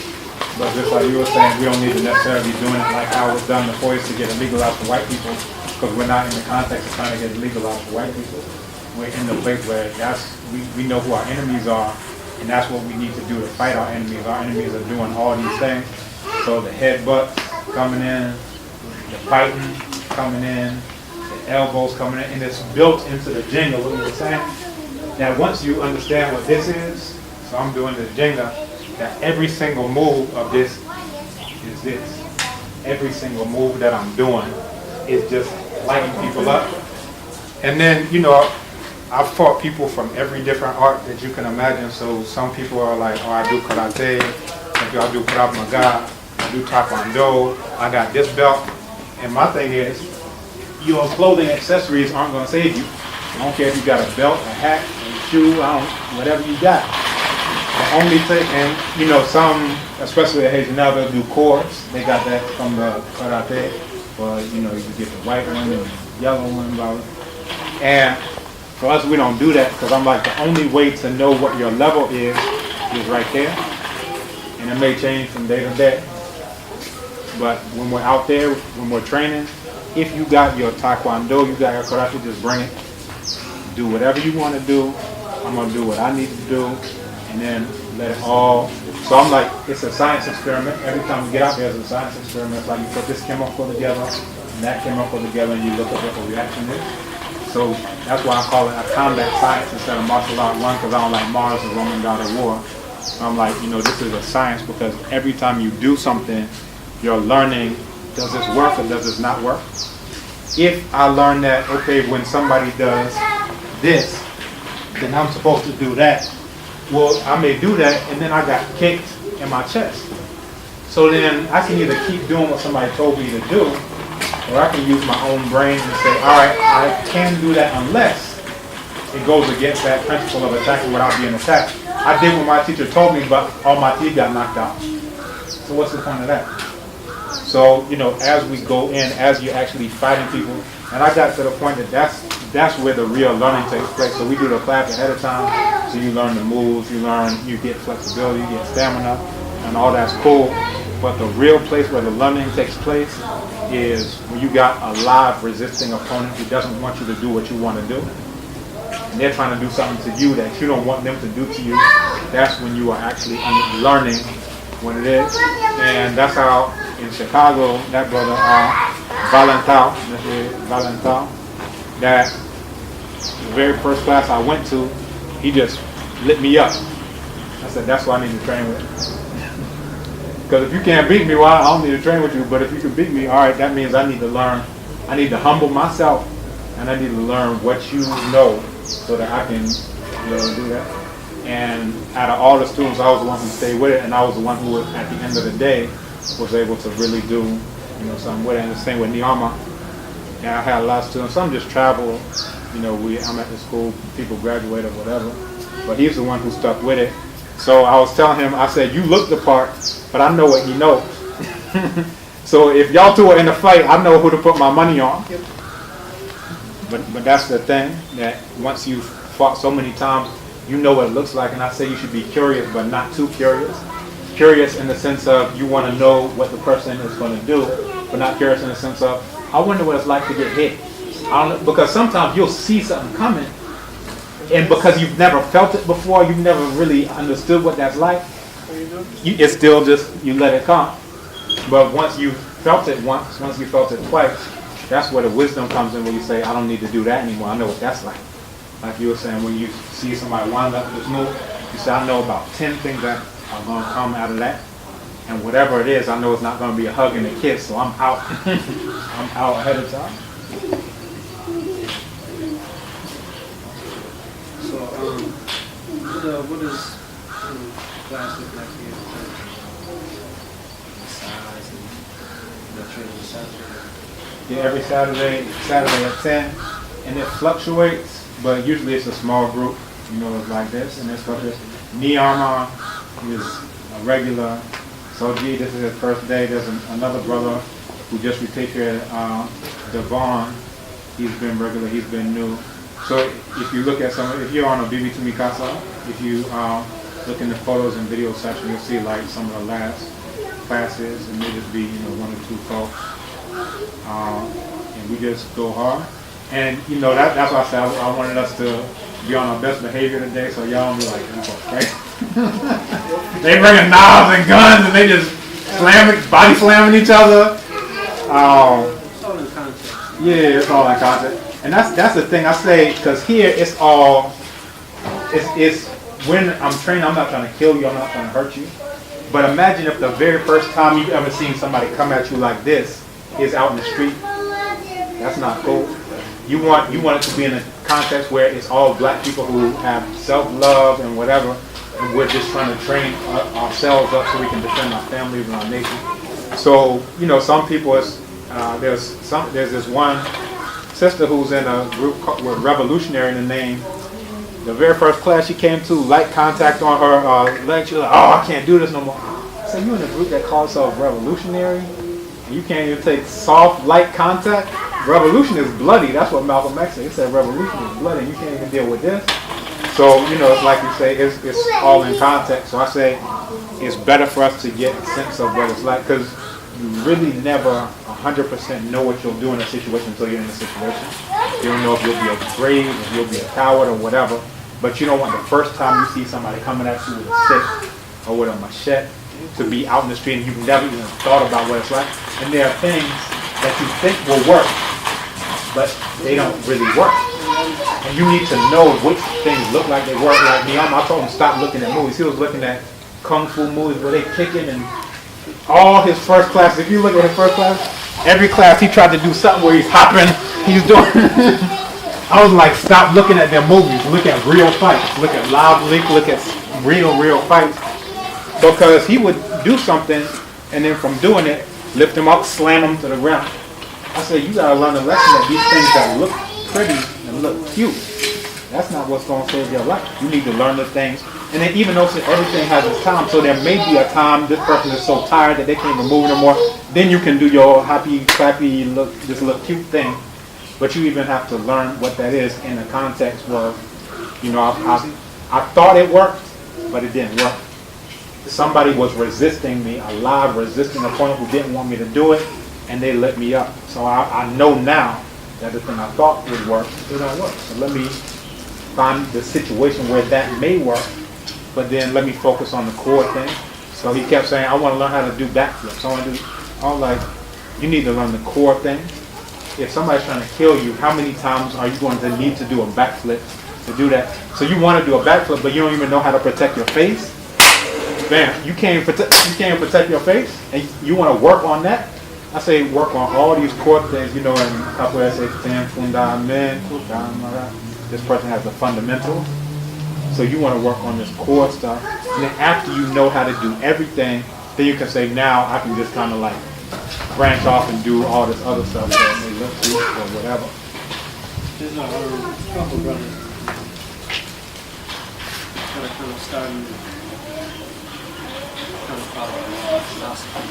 But just like you were saying, we don't need to necessarily be doing it like how it was done before to get it legalized for white people, because we're not in the context of trying to get it legalized for white people. We're in the place where we know who our enemies are, and that's what we need to do to fight our enemies. Our enemies are doing all these things. So the headbutts coming in, the fighting coming in, the elbows coming in, and it's built into the Jenga, what we were saying. That once you understand what this is, so I'm doing the Jenga, that every single move of this is this. Every single move that I'm doing is just lighting people up. And then, I've fought people from every different art that you can imagine. So some people are like, oh, I do karate, I do krav maga, I do taekwondo, I got this belt. And my thing is, your clothing accessories aren't going to save you. I don't care if you got a belt, a hat, a shoe, whatever you got. The only thing, and some, especially the Haitian now, they'll do cords. They got that from the karate. But you can get the white one and the yellow one, blah, blah. And for us, we don't do that, because I'm like, the only way to know what your level is right there. And it may change from day to day. But when we're out there, when we're training, if you got your taekwondo, you got your karate, just bring it. Do whatever you want to do. I'm going to do what I need to do. And then let it all. So I'm like, it's a science experiment. Every time we get out there, it's a science experiment. It's like you put this chemical together, and that chemical together, and you look at what the reaction is. So that's why I call it a combat science instead of martial art one, because I don't like Mars, the Roman god of war. So I'm like, this is a science, because every time you do something, you're learning, does this work or does this not work? If I learn that, okay, when somebody does this, then I'm supposed to do that. Well, I may do that, and then I got kicked in my chest. So then I can either keep doing what somebody told me to do, or I can use my own brain and say, all right, I can do that unless it goes against that principle of attacking without being attacked. I did what my teacher told me, but all my teeth got knocked out. So what's the point of that? So, as we go in, as you're actually fighting people, and I got to the point that that's where the real learning takes place. So we do the class ahead of time, so you learn the moves, you get flexibility, you get stamina, and all that's cool. But the real place where the learning takes place is when you got a live resisting opponent who doesn't want you to do what you want to do. And they're trying to do something to you that you don't want them to do to you. That's when you are actually learning what it is. And that's how in Chicago, that brother, Valentin, that the very first class I went to, he just lit me up. I said, that's what I need to train with. Because if you can't beat me, well, I don't need to train with you. But if you can beat me, all right, that means I need to learn. I need to humble myself, and I need to learn what you know so that I can do that. And out of all the students, I was the one who stayed with it, and I was the one who, at the end of the day, was able to really do something with it. And the same with Niama. And I had a lot of students. Some just travel. I'm at the school, people graduate or whatever. But he's the one who stuck with it. So I was telling him, I said, you look the part, but I know what he knows. So if y'all two are in a fight, I know who to put my money on. Yep. But that's the thing, that once you've fought so many times, you know what it looks like. And I say you should be curious, but not too curious. Curious in the sense of you want to know what the person is going to do, but not curious in the sense of, I wonder what it's like to get hit. I don't know, because sometimes you'll see something coming, and because you've never felt it before, you've never really understood what that's like, it's still just, you let it come. But once you felt it once you felt it twice, that's where the wisdom comes in, where you say, I don't need to do that anymore. I know what that's like. Like you were saying, when you see somebody wind up this move, you say, I know about 10 things that are going to come out of that. And whatever it is, I know it's not going to be a hug and a kiss, so I'm out. I'm out ahead of time. So, what does class look like here? Size and the training center. Yeah, every Saturday at 10, and it fluctuates, but usually it's a small group, it's like this, and it's like this. Niama is a regular. So gee, this is his first day. There's another brother who just retired, Devon. He's been regular, he's been new. So if you look at if you're on a BB2 Mikasa, if you look in the photos and video section, you'll see like some of the last classes, and may just be, 1 or 2 folks. And we just go hard. And that's why I said I wanted us to be on our best behavior today, so y'all don't be like, right? They bringing knives and guns and they just body slamming each other. It's all in context. Yeah, it's all in context. And that's the thing I say, because here it's when I'm training, I'm not trying to kill you, I'm not trying to hurt you. But imagine if the very first time you've ever seen somebody come at you like this is out in the street. That's not cool. You want it to be in a context where it's all black people who have self-love and whatever, and we're just trying to train ourselves up so we can defend our families and our nation. So, some people, there's this one sister who's in a group with Revolutionary in the name. The very first class she came to, light contact on her leg, she was like, oh, I can't do this no more. I said, you in a group that calls itself Revolutionary? And you can't even take soft, light contact? Revolution is bloody. That's what Malcolm X said. He said revolution is bloody, and you can't even deal with this. So, it's like you say, it's all in context. So I say it's better for us to get a sense of what it's like, because you really never 100% know what you'll do in a situation until you're in the situation. You don't know if you'll be brave, if you'll be a coward or whatever, but you don't want the first time you see somebody coming at you with a stick or with a machete to be out in the street and you've never even thought about what it's like. And there are things that you think will work, but they don't really work. And you need to know which things look like they work. Like Niama, I told him stop looking at movies. He was looking at kung fu movies where they kicking, and all his first classes, if you look at his first class, every class he tried to do something where he's hopping, he's doing. I was like, stop looking at their movies. Look at real fights. Look at live leak. Look at real fights. Because he would do something, and then from doing it, lift him up, slam him to the ground. I said, you gotta learn a lesson that these things that look pretty and look cute, that's not what's gonna save your life. You need to learn the things. And then even though everything has its time, so there may be a time this person is so tired that they can't even move no more, then you can do your happy, clappy, this look cute thing. But you even have to learn what that is in the context where, I thought it worked, but it didn't work. Somebody was resisting me, alive, resisting a point who didn't want me to do it, and they let me up. So I know now that the thing I thought would work, it don't work. So let me find the situation where that may work, but then let me focus on the core thing. So he kept saying, I want to learn how to do backflips. I was like, you need to learn the core thing. If somebody's trying to kill you, how many times are you going to need to do a backflip to do that. So you want to do a backflip, but you don't even know how to protect your face. Bam, you can't protect your face, and you want to work on that. I say work on all these core things, you know, in Capoeira say fundamento. This person has the fundamentals. So you want to work on this core stuff. And then after you know how to do everything, then you can say, now I can just kind of like branch off and do all this other stuff that may look to or whatever. There's a couple brothers that are kind of starting to kind of follow the philosophy.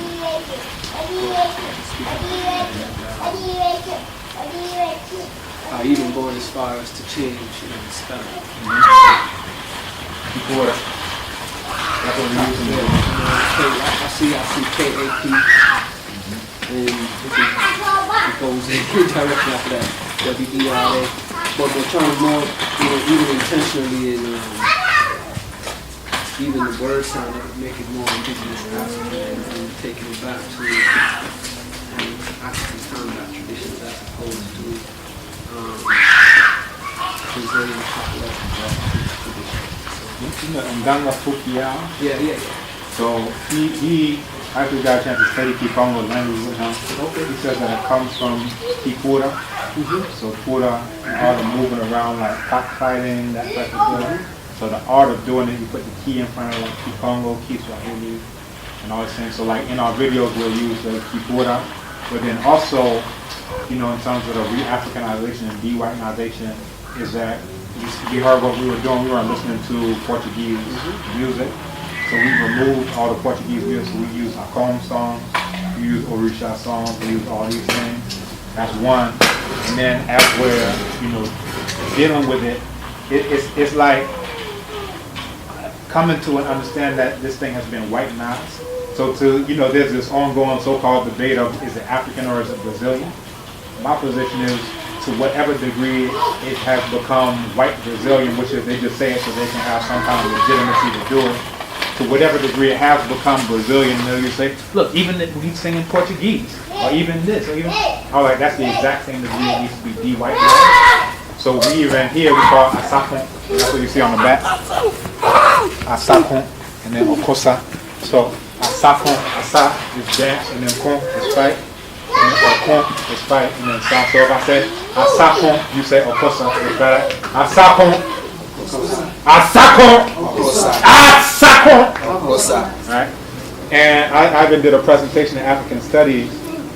Even going as far as to change the spelling. Capoeira. That's what we're using there. I see KAP, and it goes in directly after that, WERA. But we're trying more, even intentionally, and even the word sound, make it more indigenous African and taking it back to African combat traditions as opposed to Brazilian Capoeira traditions. You know, Nganga Fukiao. Yeah. So he actually got a chance to study Kikongo language with him. He says that it comes from Kipura. So Pura, all the moving around like cockfighting, that type of thing. So the art of doing it, you put the key in front of like Kikongo, Kiswahili, and all these things. So like in our videos we'll use the Kipura, but then also, you know, in terms of the re-Africanization and de-whitenization, is that we heard what we were doing. We were listening to Portuguese music. So we removed all the Portuguese music. So we use Akom songs, we use Orisha songs, we use all these things. That's one. And then as we're, you know, dealing with it, it's like coming to and understand that this thing has been whitenized. So you know, there's this ongoing so-called debate of is it African or is it Brazilian? My position is, to whatever degree it has become white Brazilian, which is they just say it so they can have some kind of legitimacy to do it. To whatever degree it has become Brazilian, you say, look, even he's singing Portuguese, or even this, or even, all right, that's the exact same degree it needs to be de-white. So we even here we call asakon. That's what you see on the back. Asakon, and then okosa. So asakon, asa is dance, and then kon is fight. And then okon is fight, and then sa. So if I say asakon, you say okosa. Is that asakon? Asakon! Asakon! Right? And I even did a presentation in African Studies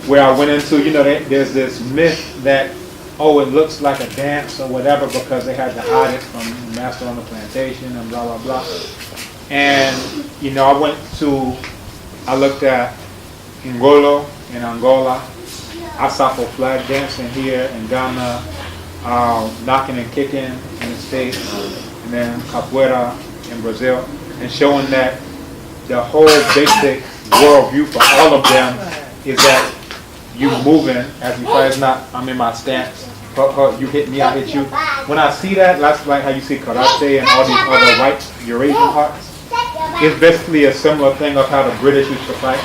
where I went into, you know, there's this myth that, oh, it looks like a dance or whatever because they had to hide it from the master on the plantation and blah, blah, blah. And, you know, I looked at Ngolo in Angola, Asafo flag dancing here in Ghana, knocking and kicking in the States, and then Capoeira in Brazil, and showing that the whole basic worldview for all of them is that you moving as you fight. It's not, I'm in my stance, you hit me, I hit you. When I see that, that's like how you see karate and all these other white Eurasian arts. It's basically a similar thing of how the British used to fight.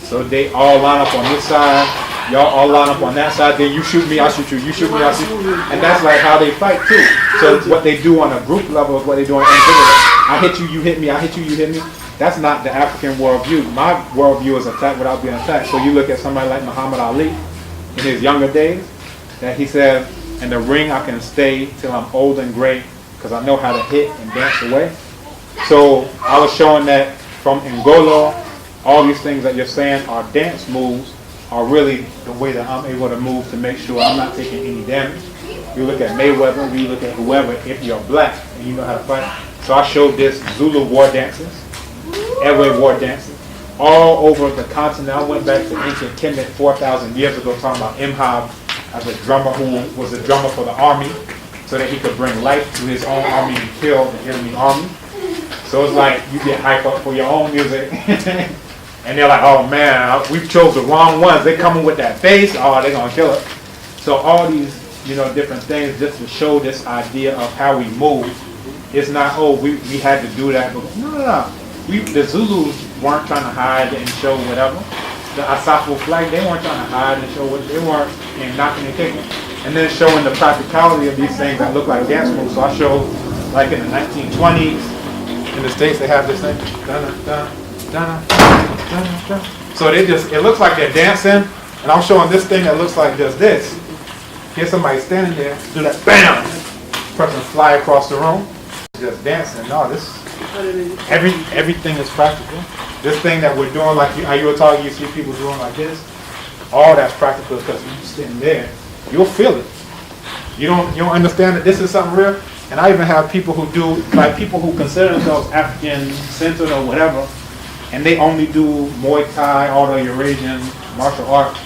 So they all line up on this side, y'all all line up on that side, then you shoot me, I shoot you, you shoot me, I shoot you. And that's like how they fight too. So what they do on a group level is what they do on individual. I hit you, you hit me, I hit you, you hit me. That's not the African worldview. My worldview is attack without being attacked. So you look at somebody like Muhammad Ali in his younger days, that he said, in the ring I can stay till I'm old and gray because I know how to hit and dance away. So I was showing that from Ngolo, all these things that you're saying are dance moves are really the way that I'm able to move to make sure I'm not taking any damage. You look at Mayweather, you look at whoever, if you're black and you know how to fight. So I showed this Zulu war dances, Ewe war dances, all over the continent. I went back to ancient Kemet 4,000 years ago talking about Imhab as a drummer who was a drummer for the army so that he could bring life to his own army and kill the enemy army. So it's like you get hyped up for your own music. And they're like, oh man, we chose the wrong ones. They coming with that bass, oh, they're gonna kill it. So all these, you know, different things just to show this idea of how we move. It's not, oh, we had to do that. But no. The Zulus weren't trying to hide and show whatever. The Asafo flag, they weren't trying to hide and show what they weren't and knocking and kicking. and then showing the practicality of these things that look like dance moves. So I show, like in the 1920s, in the States they have this thing. So they just, it looks like they're dancing, and I'm showing this thing that looks like just this. Here's somebody standing there, do that, bam! Person fly across the room, just dancing. No, this, everything is practical. This thing that we're doing, like how you were talking, you see people doing like this, all that's practical because you're sitting there, you'll feel it. You don't understand that this is something real. And I even have people who do, like people who consider themselves African centered or whatever, and they only do Muay Thai, all the Eurasian martial arts.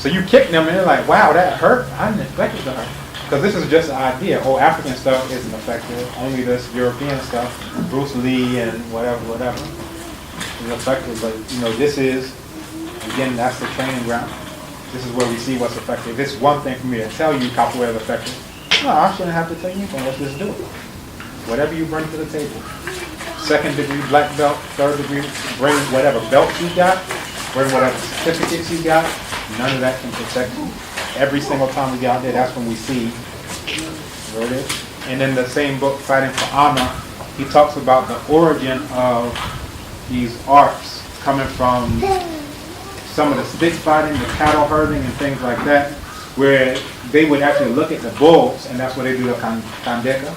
So you kick them and they're like, wow, that hurt? I didn't expect it to hurt. Because this is just an idea. Oh, African stuff isn't effective. Only this European stuff, Bruce Lee and whatever is effective. But you know, this is, again, that's the training ground. This is where we see what's effective. This is one thing for me to tell you Capoeira is effective. No, I shouldn't have to tell you anything. Let's just do it. Whatever you bring to the table. 2nd degree black belt, 3rd degree, bring whatever belts you got, bring whatever certificates you got. None of that can protect you. Every single time we get out there, that's when we see where it is. And in the same book, Fighting for Honor, he talks about the origin of these arts coming from some of the stick fighting, the cattle herding, and things like that, where they would actually look at the bulls, and that's where they do the kandeka.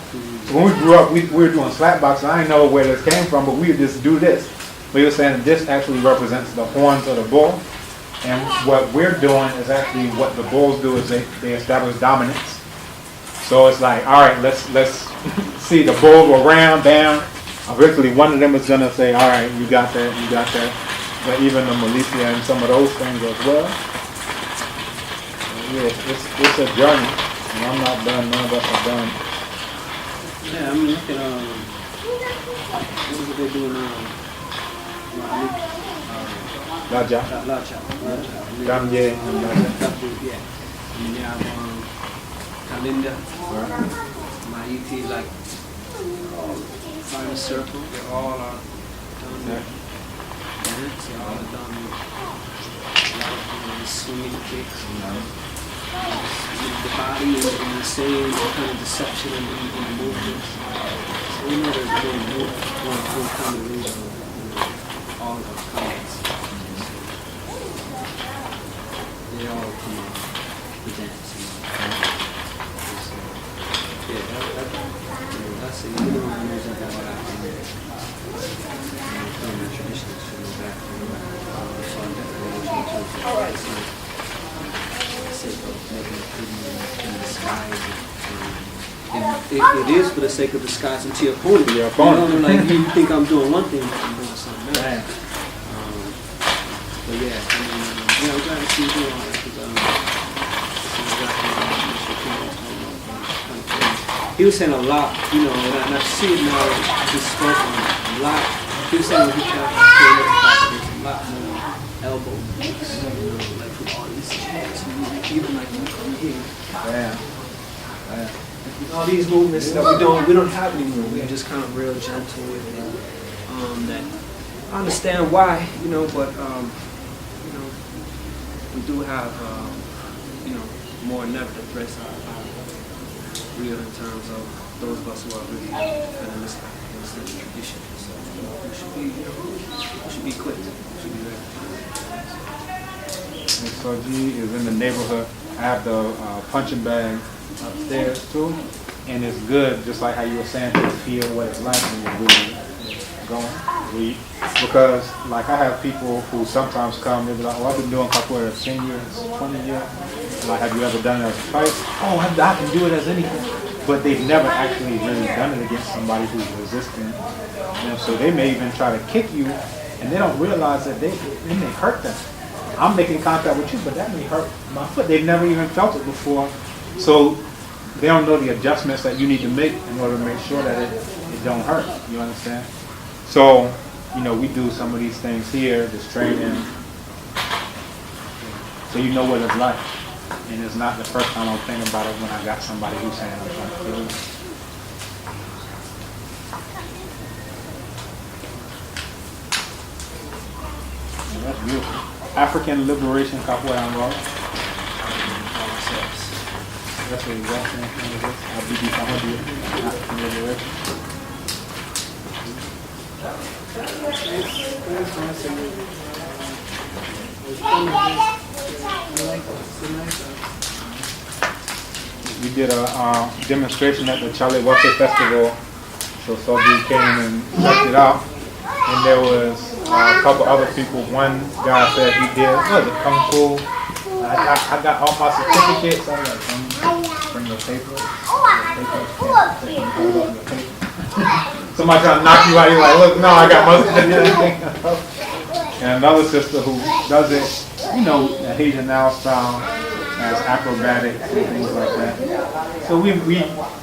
So when we grew up, we were doing slap boxing. I didn't know where this came from, but we would just do this. We were saying this actually represents the horns of the bull. And what we're doing is actually what the bulls do is they establish dominance. So it's like, all right, let's see, the bull go round, down. Eventually one of them is going to say, all right, you got that. But even the militia and some of those things as well. So yeah, it's a journey. And I'm not done, none of us are done. Yeah, I mean, look at, what are they doing now? Laja. Gamye and Laja. Yeah. I mean, you have Kalinda, Maiti, like, Fire Circle, they all are done there. They all are done with a lot of swinging kicks. The body is in the same kind of deception in the movements. So we know there's one combination of all of those comments. They all come out to dance. Yeah, that's a unique music that what I think from the traditions to go back to. So I'm definitely looking to sake of making it pretty in disguise. And it is for the sake of disguising to your opponent. You know, like you think I'm doing one thing, I'm doing something else. But yeah, I mean, yeah, I'm glad to see you doing all that because he was saying a lot, you know, and I see it now. He's spoken a lot. He was saying when he got there's a lot more elbow kicks, you know, like from all these chants, even like from here. All these movements that we don't have anymore. We're just kind of real gentle with it. That I understand why, you know, but you know, we do have you know, more negative threats are real in terms of those of us who are really kind of listening to the tradition. So we should be, you know, we should be quick. We should be ready. And so G is in the neighborhood. I have the punching bag upstairs too, and it's good, just like how you were saying, to feel what it's like when you're really going. Because like I have people who sometimes come, they'll be like, oh, I've been doing capoeira 10 years, 20 years. Like, have you ever done it as a fight? Oh, I can do it as anything. But they've never actually really done it against somebody who's resistant. And so they may even try to kick you, and they don't realize that they may hurt them. I'm making contact with you, but that may hurt my foot. They've never even felt it before. So they don't know the adjustments that you need to make in order to make sure that it don't hurt. You understand? So, you know, we do some of these things here, this training, so you know what it's like. And it's not the first time I'm thinking about it when I got somebody who's saying I'm trying to kill you. And that's beautiful. African Liberation Capoeira. That's the exact same thing as this. Abibifahodie Afrikan. We did a demonstration at the Charlie Walker Festival. So Sobi came and checked it out. And there was a couple other people. One guy said he did, what was it, Kung Fu? I got all my certificates. I was like, bring the paper. Somebody trying to knock you out. You're like, look, no, I got my certificate. And another sister who does it, you know, the Haitian now style, as acrobatics and things like that. So we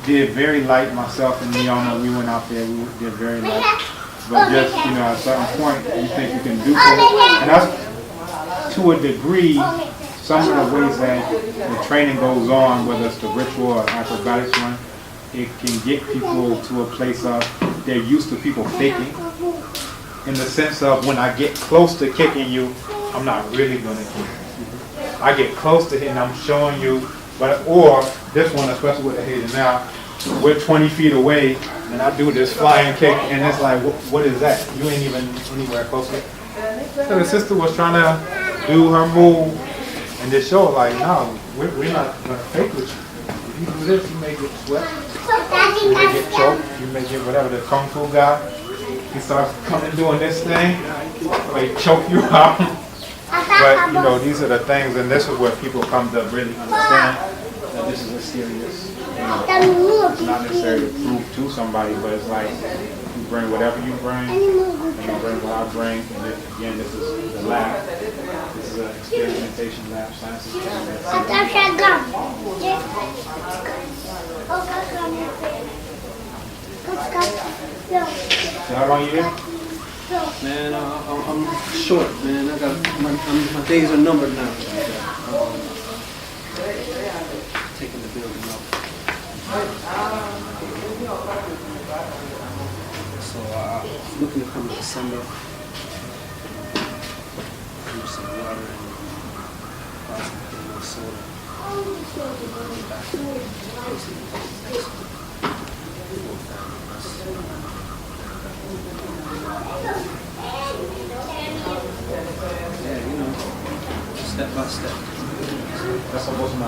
did very light, myself and Leona, we went out there, we did very light. But just, you know, at a certain point, you think you can do something. And that's, to a degree, some of the ways that the training goes on, whether it's the ritual or acrobatics one, it can get people to a place of, they're used to people faking. In the sense of, when I get close to kicking you, I'm not really going to kick you. I get close to hitting, I'm showing you, but, or this one, especially with the Haitian now, we're 20 feet away, and I do this flying kick, and it's like, what is that? You ain't even anywhere close to it. So the sister was trying to do her move, and just show like, no, we're not going to fake with you. If you do this, you may get sweat, you may get choked, you may get whatever. The Kung Fu guy, he starts coming doing this thing, like choke you out. But, you know, these are the things, and this is where people come to really understand that this is a serious, you know, it's not necessarily to prove to somebody, but it's like, you bring whatever you bring, and you bring what I bring, and then, again, this is the lab. This is an experimentation lab, science experiment. So how long you here? Man, I'm short, man. I got my days are numbered now. Taking the building up. So I'm looking to come in December. Do some water and possibly more soda. Yeah, you know, step by step. That's supposed to be.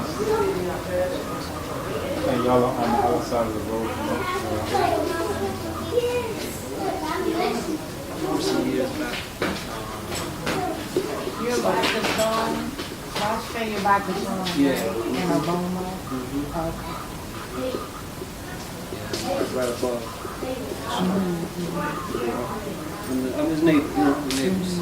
And y'all are on the other side of the road. Some years back. You're about to song. I'll show you about the song. Yeah. In a Boma. Yeah, right above. And his neighbor, you know, the neighbors.